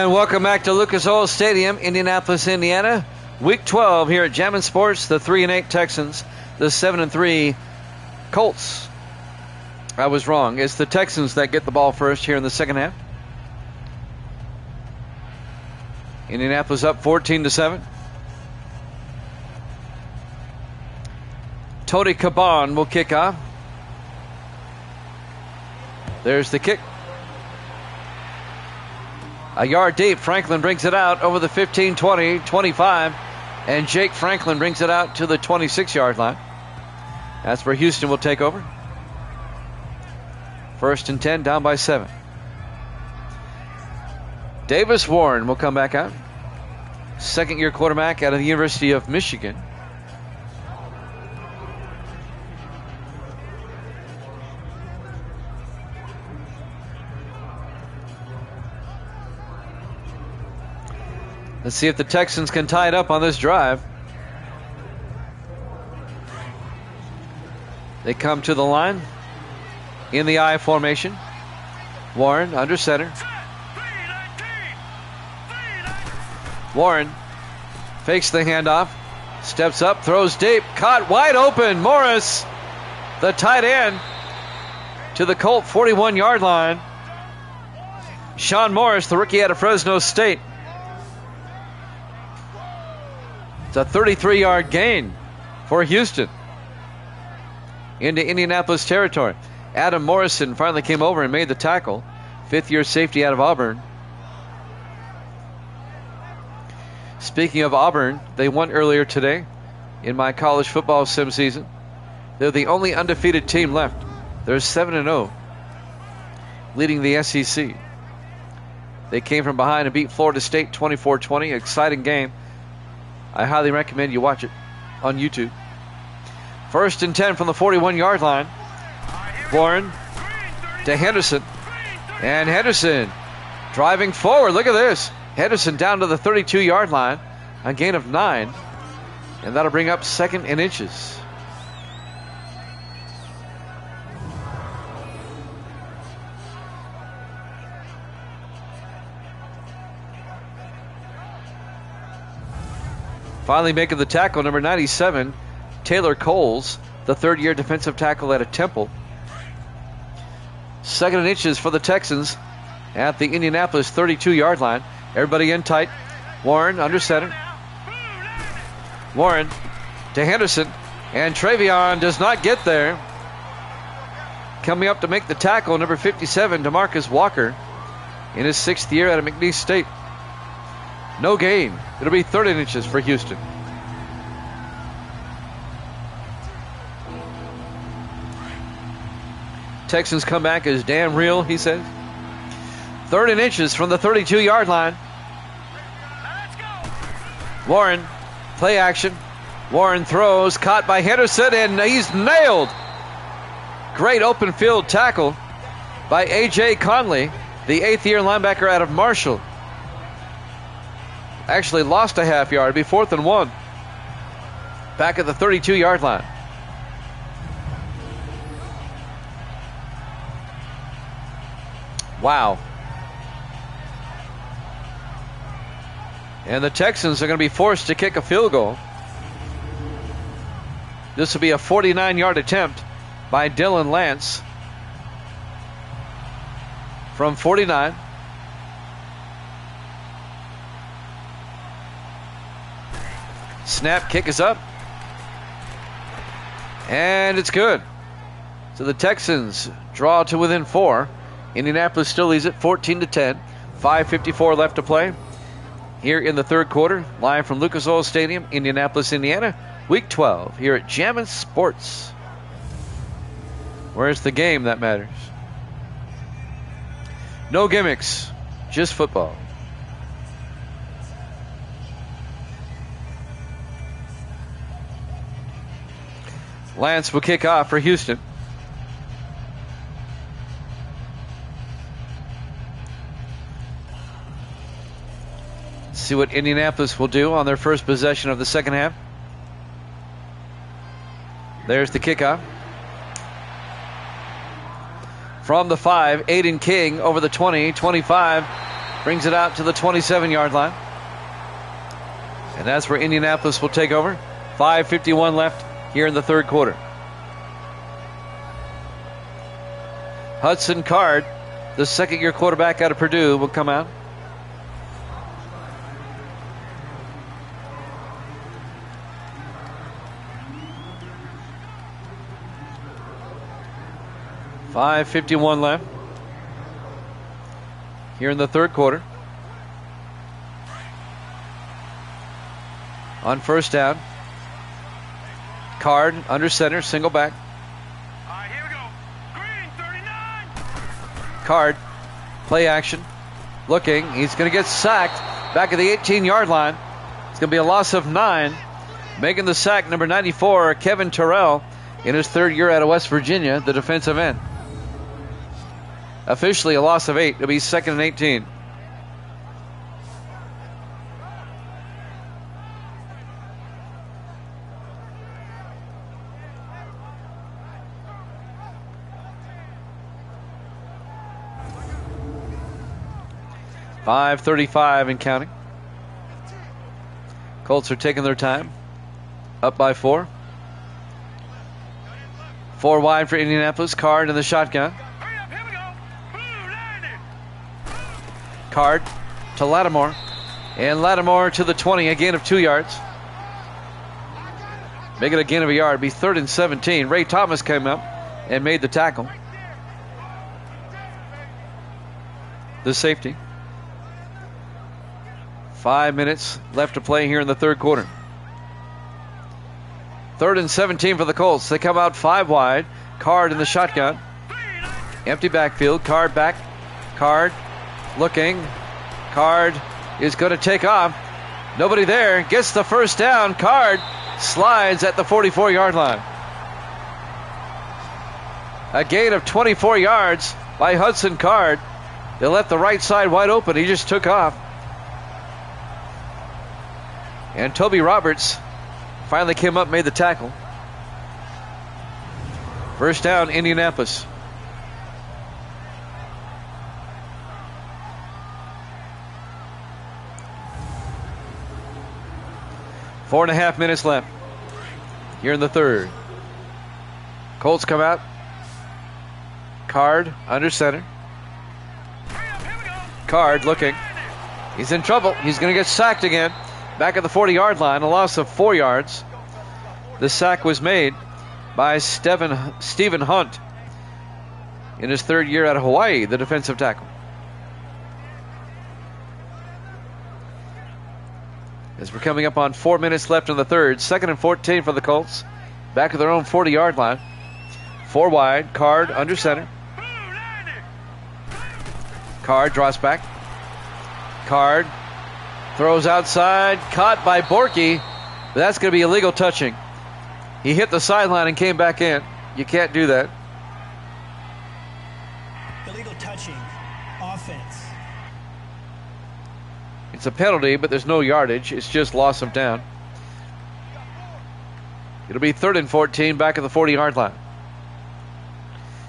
Welcome back to Lucas Oil Stadium, Indianapolis, Indiana. Week 12 here at Jammin' Sports. The 3-8 Texans, the 7-3 Colts. I was wrong. It's the Texans that get the ball first here in the second half. Indianapolis up 14-7. Tony Caban will kick off. There's the kick. A yard deep. Franklin brings it out over the 15, 20, 25. And Jake Franklin brings it out to the 26-yard line. That's where Houston will take over. 1st and 10, down by 7. Davis Warren will come back out. Second-year quarterback out of the University of Michigan. Let's see if the Texans can tie it up on this drive. They come to the line in the I formation. Warren under center. Warren fakes the handoff. Steps up, throws deep. Caught wide open. Morris, the tight end, to the Colt 41-yard line. Sean Morris, the rookie out of Fresno State. It's a 33-yard gain for Houston into Indianapolis territory. Adam Morrison finally came over and made the tackle. 5th-year safety out of Auburn. Speaking of Auburn, they won earlier today in my college football sim season. They're the only undefeated team left. They're 7-0, leading the SEC. They came from behind and beat Florida State 24-20. Exciting game. I highly recommend you watch it on YouTube. 1st and 10 from the 41-yard line. Warren to Henderson. And Henderson driving forward. Look at this. Henderson down to the 32-yard line. A gain of 9. And that'll bring up 2nd and inches. Finally making the tackle, number 97, Taylor Coles, the 3rd-year defensive tackle out of Temple. 2nd and inches for the Texans at the Indianapolis 32-yard line. Everybody in tight. Warren under center. Warren to Henderson. And Travion does not get there. Coming up to make the tackle, number 57, DeMarcus Walker, in his 6th year out of McNeese State. No gain. It'll be 3rd and inches for Houston. Texans come back as damn real, he says. 3rd and inches from the 32-yard line. Warren, play action. Warren throws, caught by Henderson, and he's nailed. Great open field tackle by A.J. Conley, the 8th-year linebacker out of Marshall. Actually lost a half yard. It'll be 4th and 1. Back at the 32-yard line. Wow. And the Texans are going to be forced to kick a field goal. This will be a 49-yard attempt by Dylan Lance from 49. Snap, kick is up. And it's good. So the Texans draw to within 4. Indianapolis still leads it 14-10. 5:54 left to play here in the third quarter. Live from Lucas Oil Stadium, Indianapolis, Indiana. Week 12 here at Jammin' Sports. Where's the game that matters? No gimmicks, just football. Lance will kick off for Houston. See what Indianapolis will do on their first possession of the second half. There's the kickoff. From the 5, Aiden King over the 20, 25, brings it out to the 27-yard line. And that's where Indianapolis will take over. 5:51 left here in the third quarter. Hudson Card, the second-year quarterback out of Purdue, will come out. $5:51 left here in the third quarter. On first down, Card under center, single back. All right, here we go. Green 39. Card, play action, looking. He's going to get sacked back at the 18-yard line. It's going to be a loss of 9. Making the sack, number 94, Kevin Terrell, in his third year out of West Virginia, the defensive end. Officially a loss of 8. It'll be 2nd and 18. .535 and counting. Colts are taking their time. Up by 4. 4 wide for Indianapolis. Card in the shotgun. Hurry up, here we go. Blue landed. Card to Lattimore. And Lattimore to the 20, a gain of 2 yards. Make it a gain of a yard. Be 3rd and 17. Ray Thomas came up and made the tackle. The safety. 5 minutes left to play here in the third quarter. 3rd and 17 for the Colts. They come out 5 wide. Card in the shotgun. Empty backfield. Card back. Card looking. Card is going to take off. Nobody there. Gets the first down. Card slides at the 44-yard line. A gain of 24 yards by Hudson Card. They left the right side wide open. He just took off. And Toby Roberts finally came up and made the tackle. First down, Indianapolis. Four and a half minutes left here in the third. Colts come out. Card under center. Card looking. He's in trouble. He's going to get sacked again. Back at the 40-yard line, a loss of 4 yards. The sack was made by Stephen Hunt in his third year out of Hawaii, the defensive tackle. As we're coming up on 4 minutes left in the third, 2nd and 14 for the Colts. Back at their own 40-yard line. 4 wide, Card under center. Card draws back. Card throws outside, caught by Borky. But that's going to be illegal touching. He hit the sideline and came back in. You can't do that. Illegal touching. Offense. It's a penalty, but there's no yardage. It's just loss of down. It'll be 3rd and 14 back at the 40-yard line.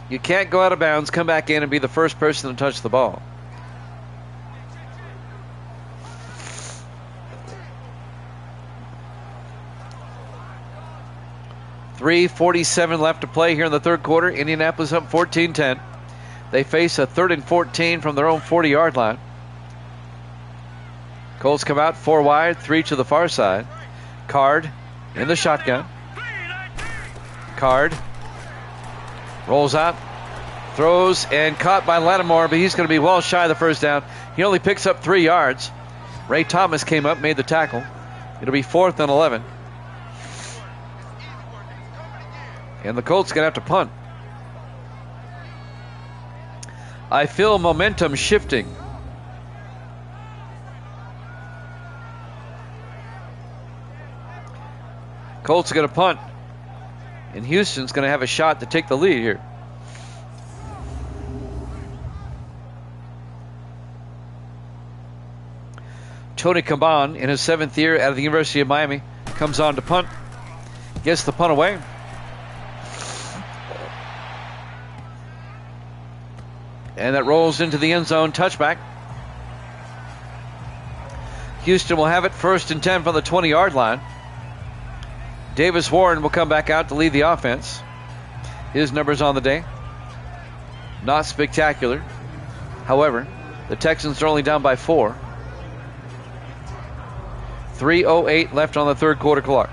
You can't go out of bounds, come back in, and be the first person to touch the ball. .347 left to play here in the third quarter. Indianapolis up 14-10. They face a 3rd and 14 from their own 40-yard line. Colts come out 4 wide, 3 to the far side. Card in the shotgun. Card rolls out, Throws and caught by Lattimore, but he's going to be well shy of the first down. He only picks up 3 yards. Ray Thomas came up, made the tackle. It'll be 4th and 11. And the Colts going to have to punt. I feel momentum shifting. Colts are going to punt. And Houston's going to have a shot to take the lead here. Tony Caban, in his 7th year out of the University of Miami, comes on to punt. Gets the punt away. And that rolls into the end zone, touchback. Houston will have it 1st and 10 from the 20-yard line. Davis Warren will come back out to lead the offense. His numbers on the day, not spectacular. However, the Texans are only down by 4. 3:08 left on the third quarter clock.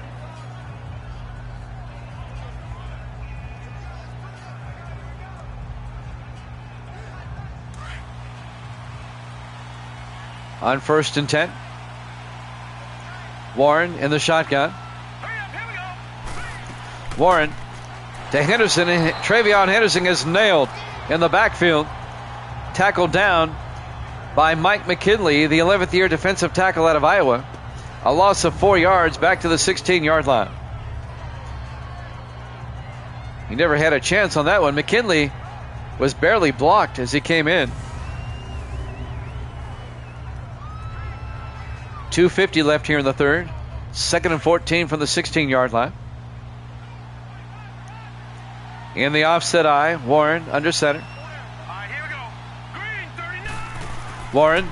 On 1st and 10. Warren in the shotgun. Warren to Henderson, and Travion Henderson is nailed in the backfield. Tackled down by Mike McKinley, the 11th year defensive tackle out of Iowa. A loss of 4 yards back to the 16-yard line. He never had a chance on that one. McKinley was barely blocked as he came in. 2:50 left here in the third. 2nd and 14 from the 16-yard line. In the offset eye, Warren under center. Here we go. Green 39. Warren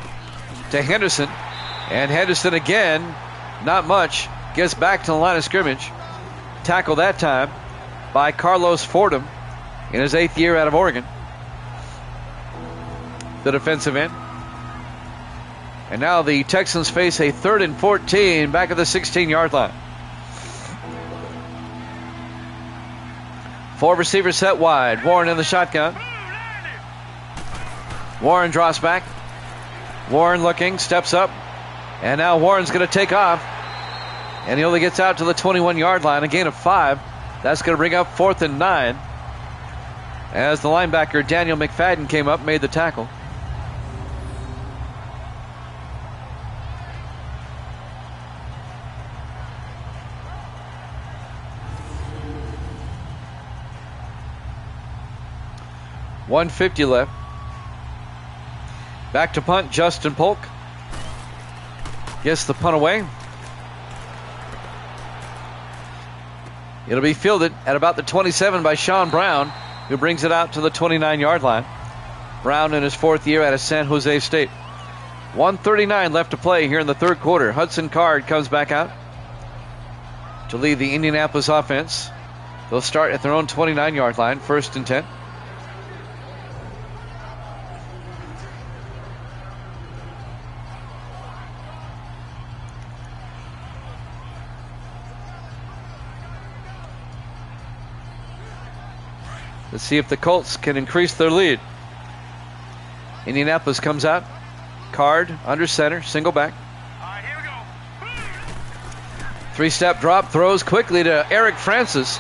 to Henderson. And Henderson again, not much, gets back to the line of scrimmage. Tackle that time by Carlos Fordham in his 8th year out of Oregon. The defensive end. And now the Texans face a 3rd and 14 back at the 16-yard line. 4 receivers set wide. Warren in the shotgun. Warren draws back. Warren looking, steps up. And now Warren's going to take off. And he only gets out to the 21-yard line, a gain of 5. That's going to bring up 4th and 9. As the linebacker Daniel McFadden came up, made the tackle. .150 left. Back to punt, Justin Polk. Gets the punt away. It'll be fielded at about the 27 by Sean Brown, who brings it out to the 29-yard line. Brown in his 4th year out of San Jose State. 1:39 left to play here in the third quarter. Hudson Card comes back out to lead the Indianapolis offense. They'll start at their own 29-yard line, 1st and 10. Let's see if the Colts can increase their lead. Indianapolis comes out. Card under center, single back. Here we go. 3-step drop, throws quickly to Eric Francis.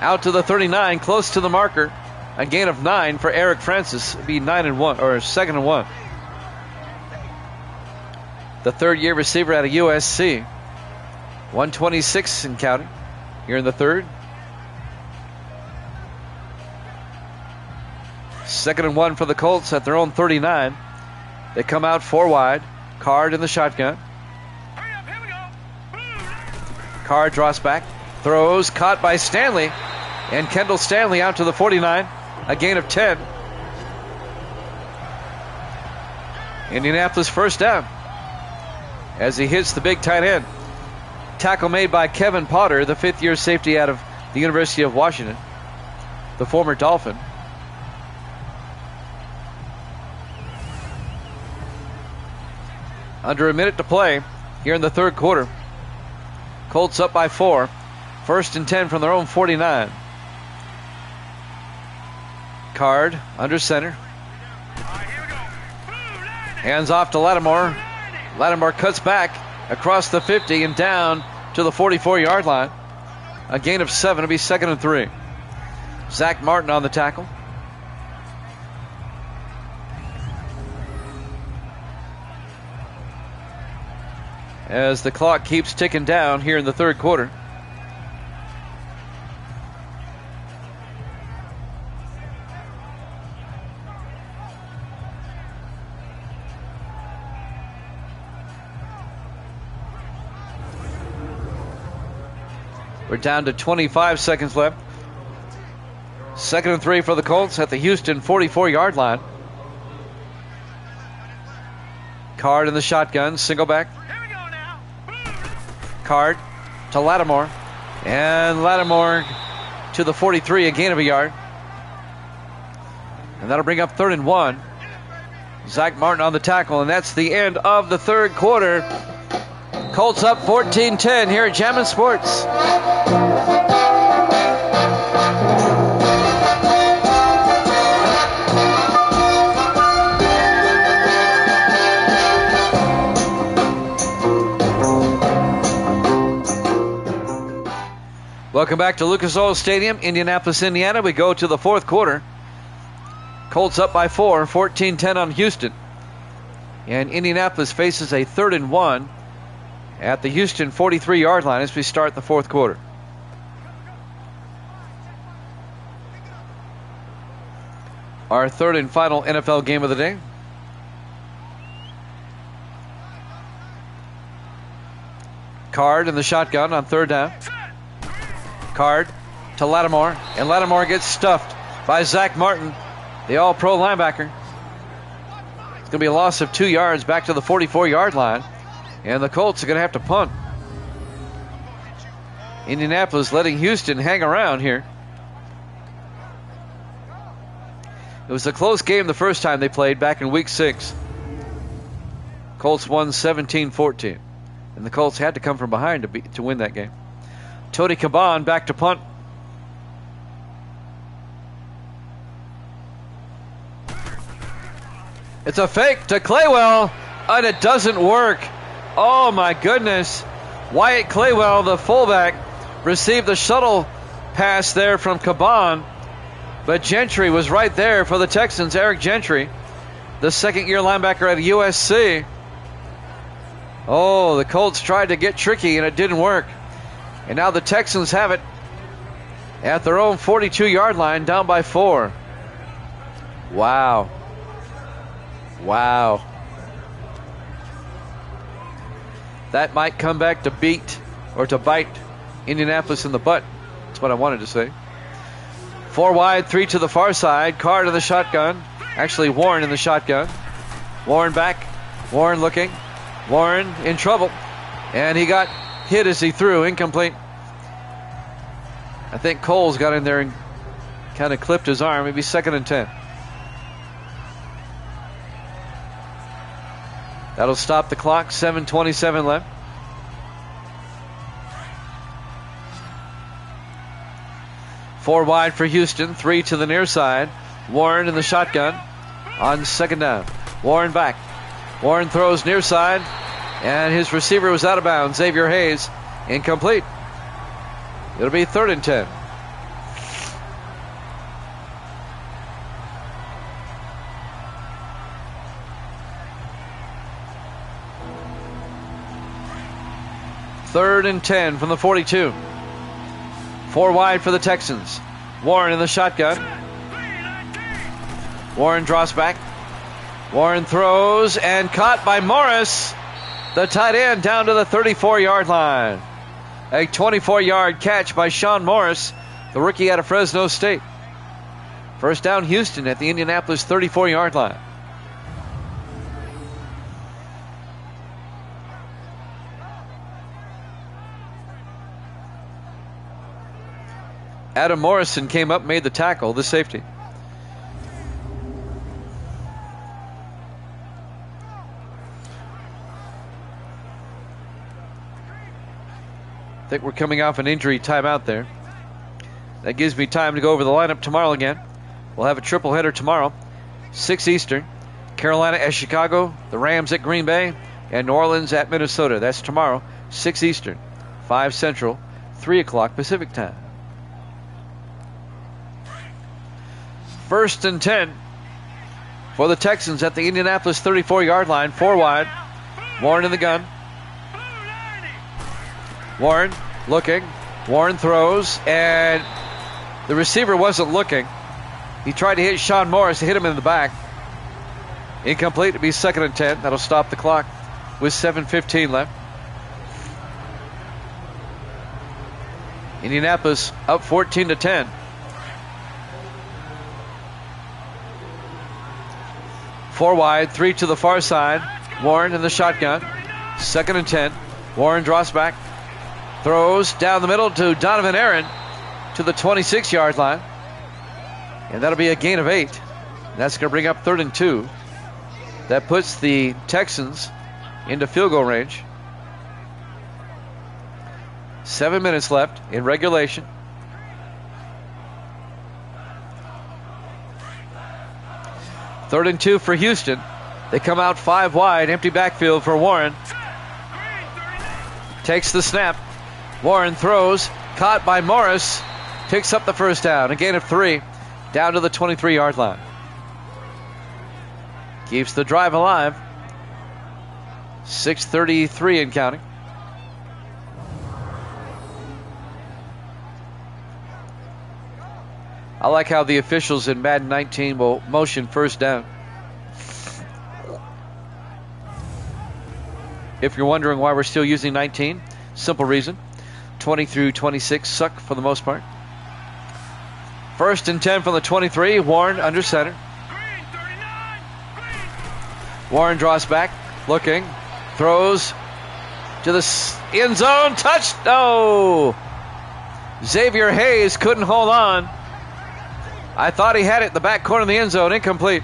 Out to the 39, close to the marker. A gain of 9 for Eric Francis. It'd be 9 and 1, or 2nd and 1. The 3rd-year receiver out of USC. 126 and counting here in the third. 2nd and 1 for the Colts at their own 39. They come out 4 wide. Card in the shotgun. Here we go. Card draws back. Throws, caught by Stanley. And Kendall Stanley out to the 49. A gain of 10. Indianapolis first down. As he hits the big tight end. Tackle made by Kevin Potter, the 5th-year safety out of the University of Washington. The former Dolphin. Under a minute to play here in the third quarter. Colts up by 4. 1st and 10 from their own 49. Card under center. All right, here we go. Boom, landing. Hands off to Lattimore. Lattimore cuts back across the 50 and down to the 44-yard line. A gain of 7. It'll be 2nd and 3. Zach Martin on the tackle. As the clock keeps ticking down here in the third quarter. We're down to 25 seconds left. 2nd and 3 for the Colts at the Houston 44-yard line. Card in the shotgun, single back. Here we go now. Boom. Card to Lattimore. And Lattimore to the 43, a gain of a yard. And that'll bring up 3rd and 1. Zach Martin on the tackle, and that's the end of the third quarter. Colts up 14-10 here at Jammin' Sports. Welcome back to Lucas Oil Stadium, Indianapolis, Indiana. We go to the fourth quarter. Colts up by 4, 14-10 on Houston. And Indianapolis faces a 3rd and 1 at the Houston 43-yard line as we start the fourth quarter. Our third and final NFL game of the day. Card in the shotgun on 3rd down. Card to Lattimore, and Lattimore gets stuffed by Zach Martin, the all-pro linebacker. It's going to be a loss of 2 yards back to the 44-yard line, and the Colts are going to have to punt. Indianapolis letting Houston hang around here. It was a close game the first time they played back in Week 6. Colts won 17-14, and the Colts had to come from behind to win that game. Tony Caban back to punt. It's a fake to Claywell, and it doesn't work. Oh my goodness. Wyatt Claywell, the fullback, received the shuttle pass there from Caban, but Gentry was right there for the Texans. Eric Gentry, the second-year linebacker at USC. Oh, the Colts tried to get tricky, and it didn't work. And now the Texans have it at their own 42-yard line, down by 4. Wow. Wow. That might come back to beat or to bite Indianapolis in the butt. That's what I wanted to say. 4 wide, 3 to the far side. Card in the shotgun. Actually, Warren in the shotgun. Warren back. Warren looking. Warren in trouble. And he got hit as he threw. Incomplete. I think Coles got in there and kind of clipped his arm. Maybe 2nd and 10. That'll stop the clock. 7:27 left. Four wide for Houston. 3 to the near side. Warren in the shotgun on 2nd down. Warren back. Warren throws near side, and his receiver was out of bounds. Xavier Hayes, incomplete. It'll be 3rd and 10. Third and 10 from the 42. 4 wide for the Texans. Warren in the shotgun. Warren draws back. Warren throws and caught by Morris, the tight end, down to the 34-yard line. A 24-yard catch by Sean Morris, the rookie out of Fresno State. First down, Houston at the Indianapolis 34-yard line. Adam Morrison came up, made the tackle, the safety. I think we're coming off an injury timeout there. That gives me time to go over the lineup tomorrow again. We'll have a triple header tomorrow, 6 Eastern. Carolina at Chicago, the Rams at Green Bay, and New Orleans at Minnesota. That's tomorrow, 6 Eastern, 5 Central, 3 o'clock Pacific time. 1st and 10 for the Texans at the Indianapolis 34-yard line, 4 wide. Warren in the gun. Warren looking. Warren throws, and the receiver wasn't looking. He tried to hit Sean Morris, hit him in the back. Incomplete. It'll be 2nd and 10. That'll stop the clock with 7:15 left. Indianapolis up 14-10. Four wide, 3 to the far side. Warren in the shotgun. 2nd and 10. Warren draws back. Throws down the middle to Donovan Aaron to the 26-yard line. And that'll be a gain of 8. And that's going to bring up 3rd and 2. That puts the Texans into field goal range. 7 minutes left in regulation. Third and 2 for Houston. They come out 5 wide, empty backfield for Warren. Takes the snap. Warren throws, caught by Morris. Picks up the first down, a gain of 3, down to the 23-yard line. Keeps the drive alive. 6:33 and counting. I like how the officials in Madden 19 will motion first down. If you're wondering why we're still using 19, simple reason. 20 through 26 suck for the most part. 1st and 10 from the 23. Warren under center. Warren draws back, looking, throws to the end zone. Touch! No! Xavier Hayes couldn't hold on. I thought he had it in the back corner of the end zone. Incomplete.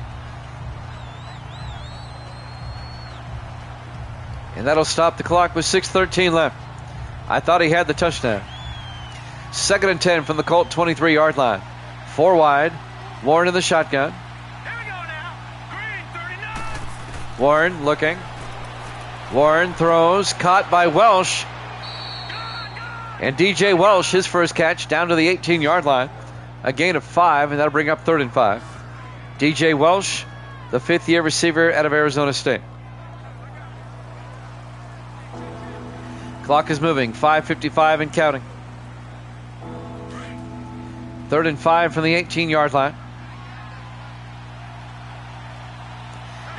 And that'll stop the clock with 6:13 left. I thought he had the touchdown. 2nd and 10 from the Colt 23-yard line. 4 wide. Warren in the shotgun. Warren looking. Warren throws, caught by Welsh. And DJ Welsh, his first catch, down to the 18-yard line. A gain of 5, and that'll bring up 3rd and 5. DJ Welsh, the 5th-year receiver out of Arizona State. Clock is moving, 5:55 and counting. 3rd and 5 from the 18-yard line.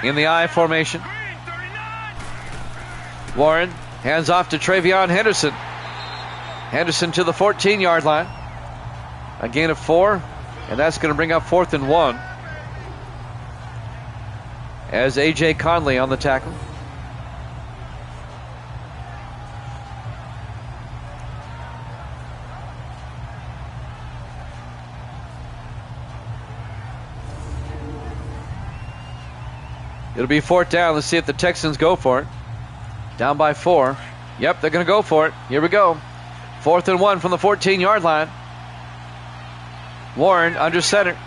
In the I formation. Warren hands off to Travion Henderson. Henderson to the 14-yard line. A gain of 4, and that's going to bring up 4th and 1. As A.J. Conley on the tackle. It'll be 4th down. Let's see if the Texans go for it. Down by 4. Yep, they're going to go for it. Here we go. 4th and 1 from the 14-yard line. Warren under center.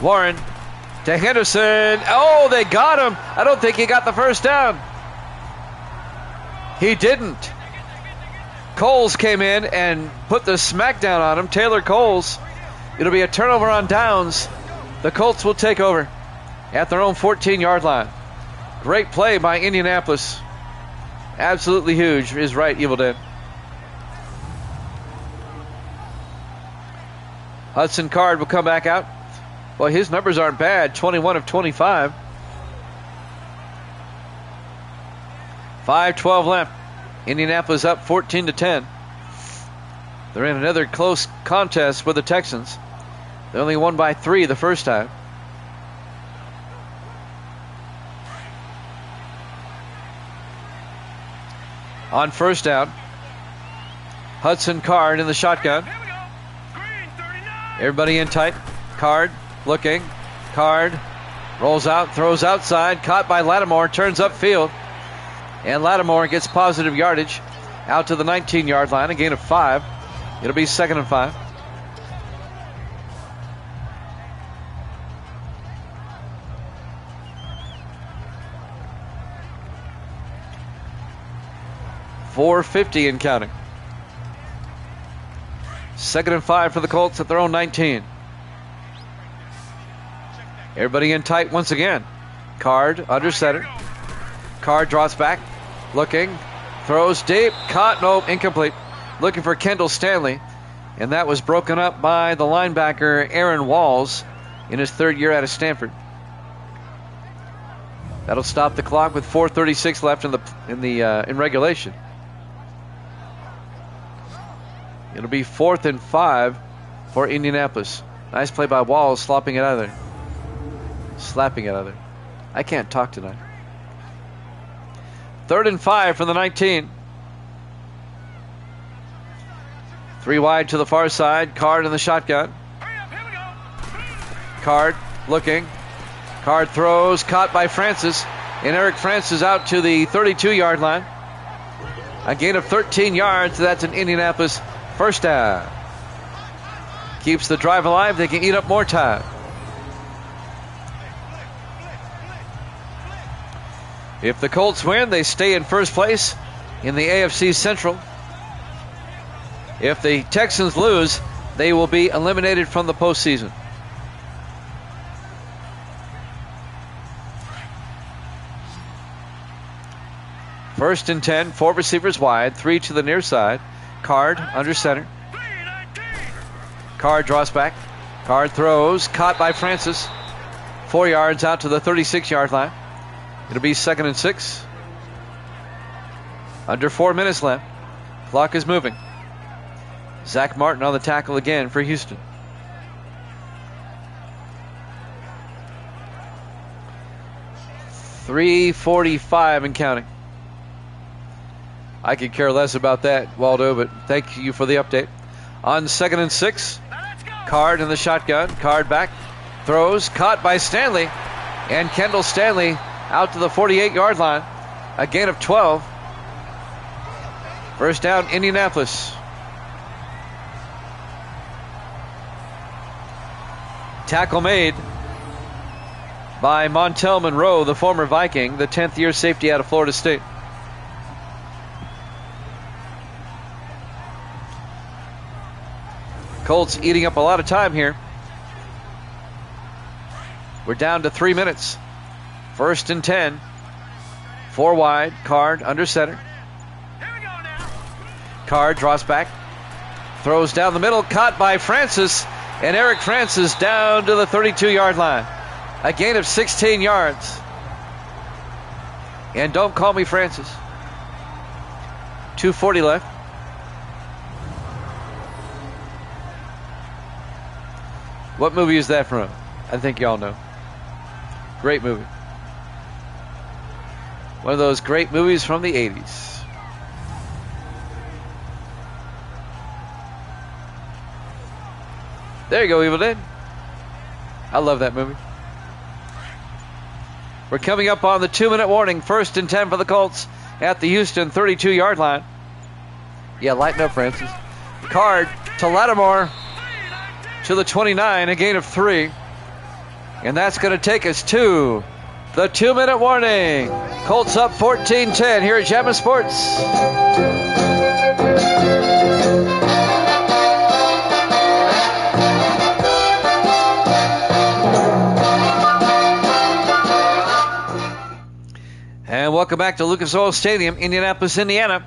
Warren to Henderson. Oh, they got him. I don't think he got the first down. He didn't. Coles came in and put the smackdown on him. Taylor Coles. It'll be a turnover on downs. The Colts will take over at their own 14-yard line. Great play by Indianapolis. Absolutely huge is right, Evil Dead. Hudson Card will come back out. Well, his numbers aren't bad. 21 of 25. 5:12 left. Indianapolis up 14-10. They're in another close contest with the Texans. They only won by 3 the first time. On first down, Hudson Card in the shotgun. Everybody in tight. Card looking. Card rolls out, throws outside, caught by Lattimore, turns upfield. And Lattimore gets positive yardage out to the 19-yard line, a gain of 5. It'll be 2nd and 5. 4:50 and counting. 2nd and 5 for the Colts at their own 19. Everybody in tight once again. Card under center. Card draws back. Looking. Throws deep. Caught. Nope. Incomplete. Looking for Kendall Stanley. And that was broken up by the linebacker Aaron Walls in his 3rd year out of Stanford. That'll stop the clock with 4:36 left in regulation. It'll be 4th and 5 for Indianapolis. Nice play by Walls, slapping it out of there. I can't talk tonight. 3rd and 5 from the 19. 3 wide to the far side. Card in the shotgun. Card looking. Card throws. Caught by Francis. And Eric Francis out to the 32-yard line. A gain of 13 yards. That's an Indianapolis first down. Keeps the drive alive. They can eat up more time. If the Colts win, they stay in first place in the AFC Central. If the Texans lose, they will be eliminated from the postseason. First and 10, 4 receivers wide, 3 to the near side. Card under center. Card draws back. Card throws, caught by Francis. 4 yards out to the 36-yard line. It'll be 2nd and 6. Under 4 minutes left. Clock is moving. Zach Martin on the tackle again for Houston. .345 and counting. I could care less about that, Waldo, but thank you for the update. On 2nd and 6, Card in the shotgun. Card back. Throws. Caught by Stanley. And Kendall Stanley out to the 48-yard line. A gain of 12. First down, Indianapolis. Tackle made by Montel Monroe, the former Viking, the 10th-year safety out of Florida State. Colts eating up a lot of time here. We're down to 3 minutes. 1st and 10. 4 wide. Card under center. Card draws back. Throws down the middle. Caught by Francis. And Eric Francis down to the 32-yard line. A gain of 16 yards. And don't call me Francis. 2:40 left. What movie is that from? I think y'all know. Great movie. One of those great movies from the 80s. There you go, Evil Dead. I love that movie. We're coming up on the 2-minute warning. 1st and 10 for the Colts at the Houston 32-yard line. Yeah, lighten up, Francis. Card to Lattimore to the 29, a gain of 3. And that's going to take us to the 2-minute warning. Colts up 14-10 here at Jammin' Sports. And welcome back to Lucas Oil Stadium, Indianapolis, Indiana.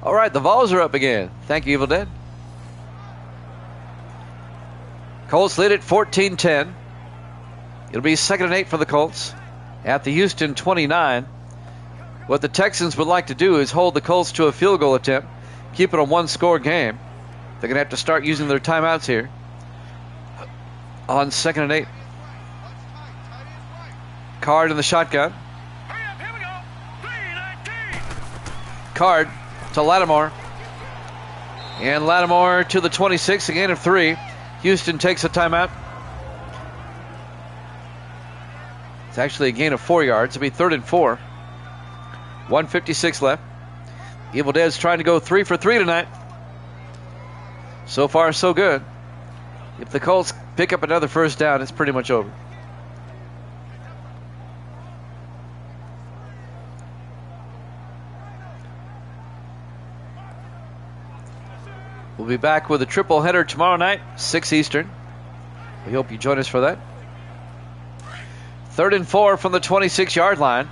All right, the Vols are up again. Thank you, Evil Dead. Colts lead at 14-10. It'll be 2nd and 8 for the Colts at the Houston 29. What the Texans would like to do is hold the Colts to a field goal attempt, keep it a 1-score game. They're going to have to start using their timeouts here on 2nd and 8. Card in the shotgun. Card to Lattimore. And Lattimore to the 26, a gain of 3. Houston takes a timeout. It's actually a gain of 4 yards. It'll be 3rd and 4. 1:56 left. Evil Dead's trying to go 3 for 3 tonight. So far, so good. If the Colts pick up another first down, it's pretty much over. be back with a triple header tomorrow night, 6 Eastern. We hope you join us for that. 3rd and 4 from the 26-yard line.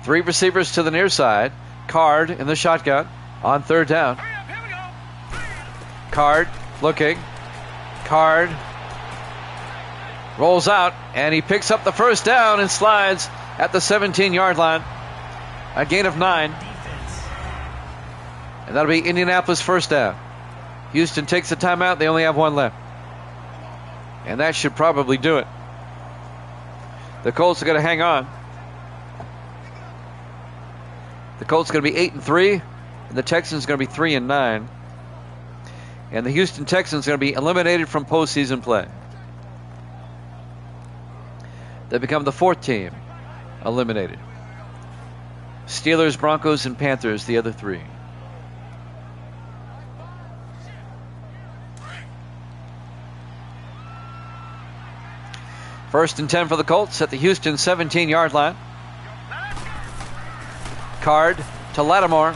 3 receivers to the near side. Card in the shotgun on 3rd down. Card looking. Card rolls out, and he picks up the 1st down and slides at the 17-yard line. A gain of 9. And that'll be Indianapolis 1st down. Houston takes the timeout. They only have 1 left. And that should probably do it. The Colts are going to hang on. The Colts are going to be 8-3, and the Texans are going to be 3-9. And the Houston Texans are going to be eliminated from postseason play. They become the 4th team eliminated. Steelers, Broncos, and Panthers, the other 3. First and 10 for the Colts at the Houston 17-yard line. Card to Lattimore.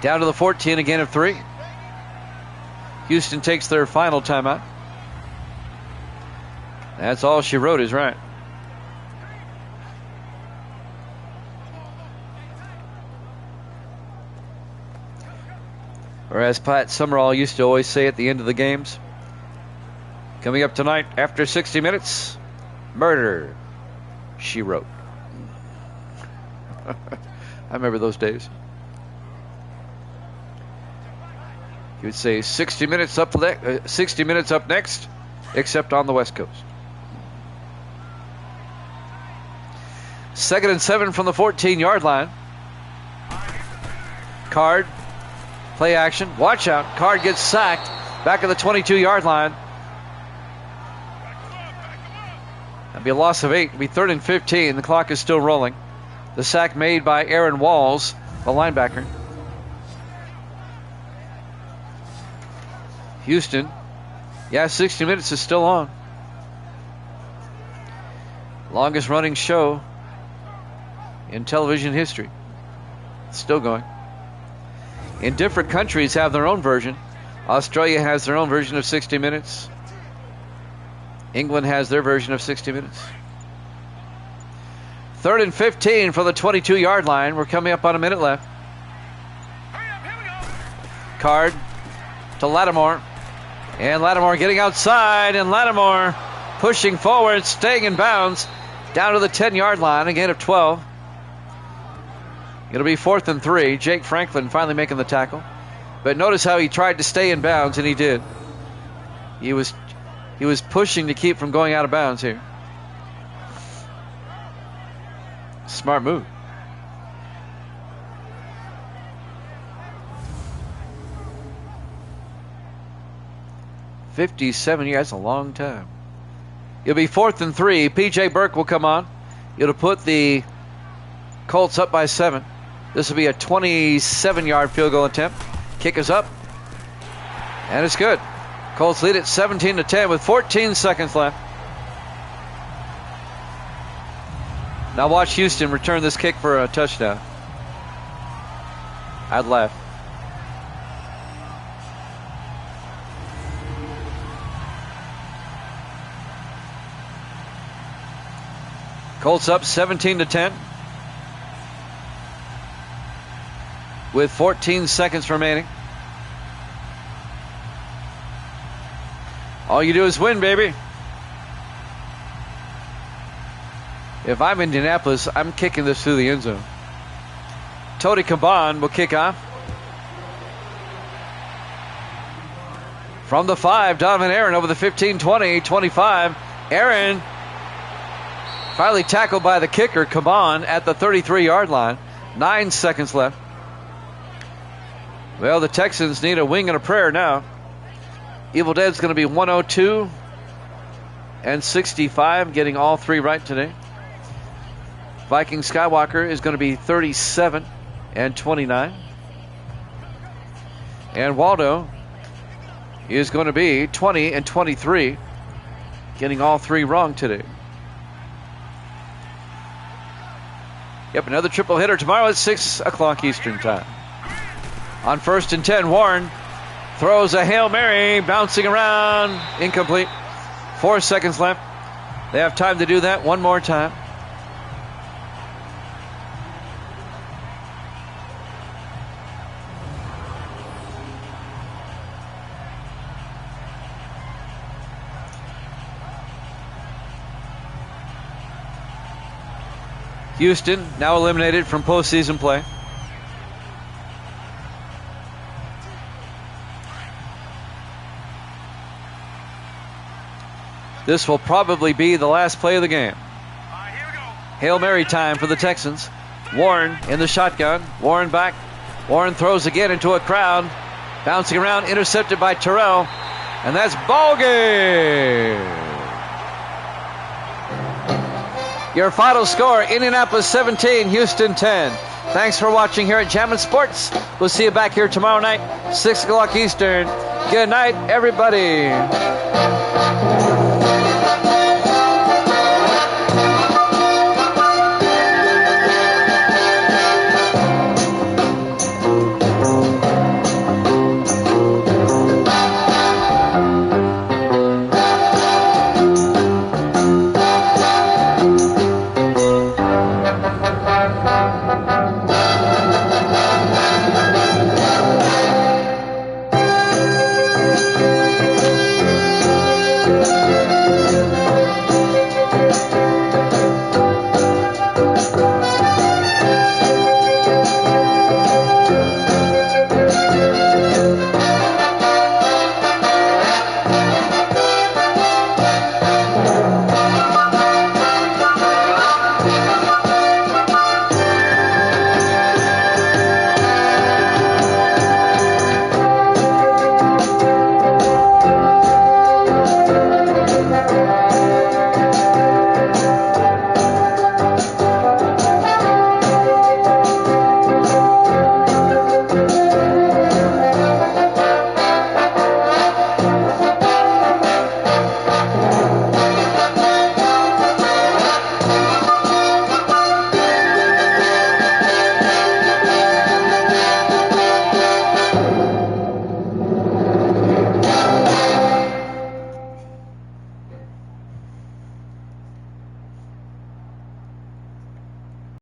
Down to the 14, a gain of 3. Houston takes their final timeout. That's all she wrote is right. Or as Pat Summerall used to always say at the end of the games, coming up tonight after 60 minutes, murder, she wrote. I remember those days. He would say 60 minutes up next, except on the West Coast. 2nd and 7 from the 14-yard line. Card, play action, watch out. Card gets sacked back at the 22-yard line. That'd be a loss of 8. It'd be 3rd and 15. The clock is still rolling. The sack made by Aaron Walls, the linebacker. Houston, 60 minutes is still on. Longest running show in television history. It's still going. In different countries have their own version. Australia has their own version of 60 minutes. England has their version of 60 minutes. 3rd and 15 from the 22-yard line. We're coming up on a minute left. Card to Lattimore. And Lattimore getting outside. And Lattimore pushing forward, staying in bounds. Down to the 10-yard line. A gain of 12. It'll be 4th and 3. Jake Franklin finally making the tackle. But notice how he tried to stay in bounds, and he did. He was pushing to keep from going out of bounds here. Smart move. $57 years, that's a long time. It'll be 4th and 3. P.J. Burke will come on. It'll put the Colts up by 7. This will be a 27-yard field goal attempt. Kick is up. And it's good. Colts lead it 17-10 with 14 seconds left. Now watch Houston return this kick for a touchdown. I'd laugh. Colts up 17-10 with 14 seconds remaining. All you do is win, baby. If I'm Indianapolis, I'm kicking this through the end zone. Tony Caban will kick off. From the 5, Donovan Aaron over the 15, 20, 25. Aaron finally tackled by the kicker, Caban, at the 33-yard line. 9 seconds left. Well, the Texans need a wing and a prayer now. Evil Dead's going to be 102 and 65, getting all 3 right today. Viking Skywalker is going to be 37 and 29. And Waldo is going to be 20 and 23, getting all 3 wrong today. Yep, another triple hitter tomorrow at 6 o'clock Eastern time. On 1st and 10, Warren Throws a Hail Mary, bouncing around, incomplete. 4 seconds left. They have time to do that one more time. Houston now eliminated from postseason play. This will probably be the last play of the game. Here we go. Hail Mary time for the Texans. Warren in the shotgun. Warren back. Warren throws again into a crowd. Bouncing around, intercepted by Terrell. And that's ball game. Your final score, Indianapolis 17, Houston 10. Thanks for watching here at Jammin' Sports. We'll see you back here tomorrow night, 6 o'clock Eastern. Good night, everybody.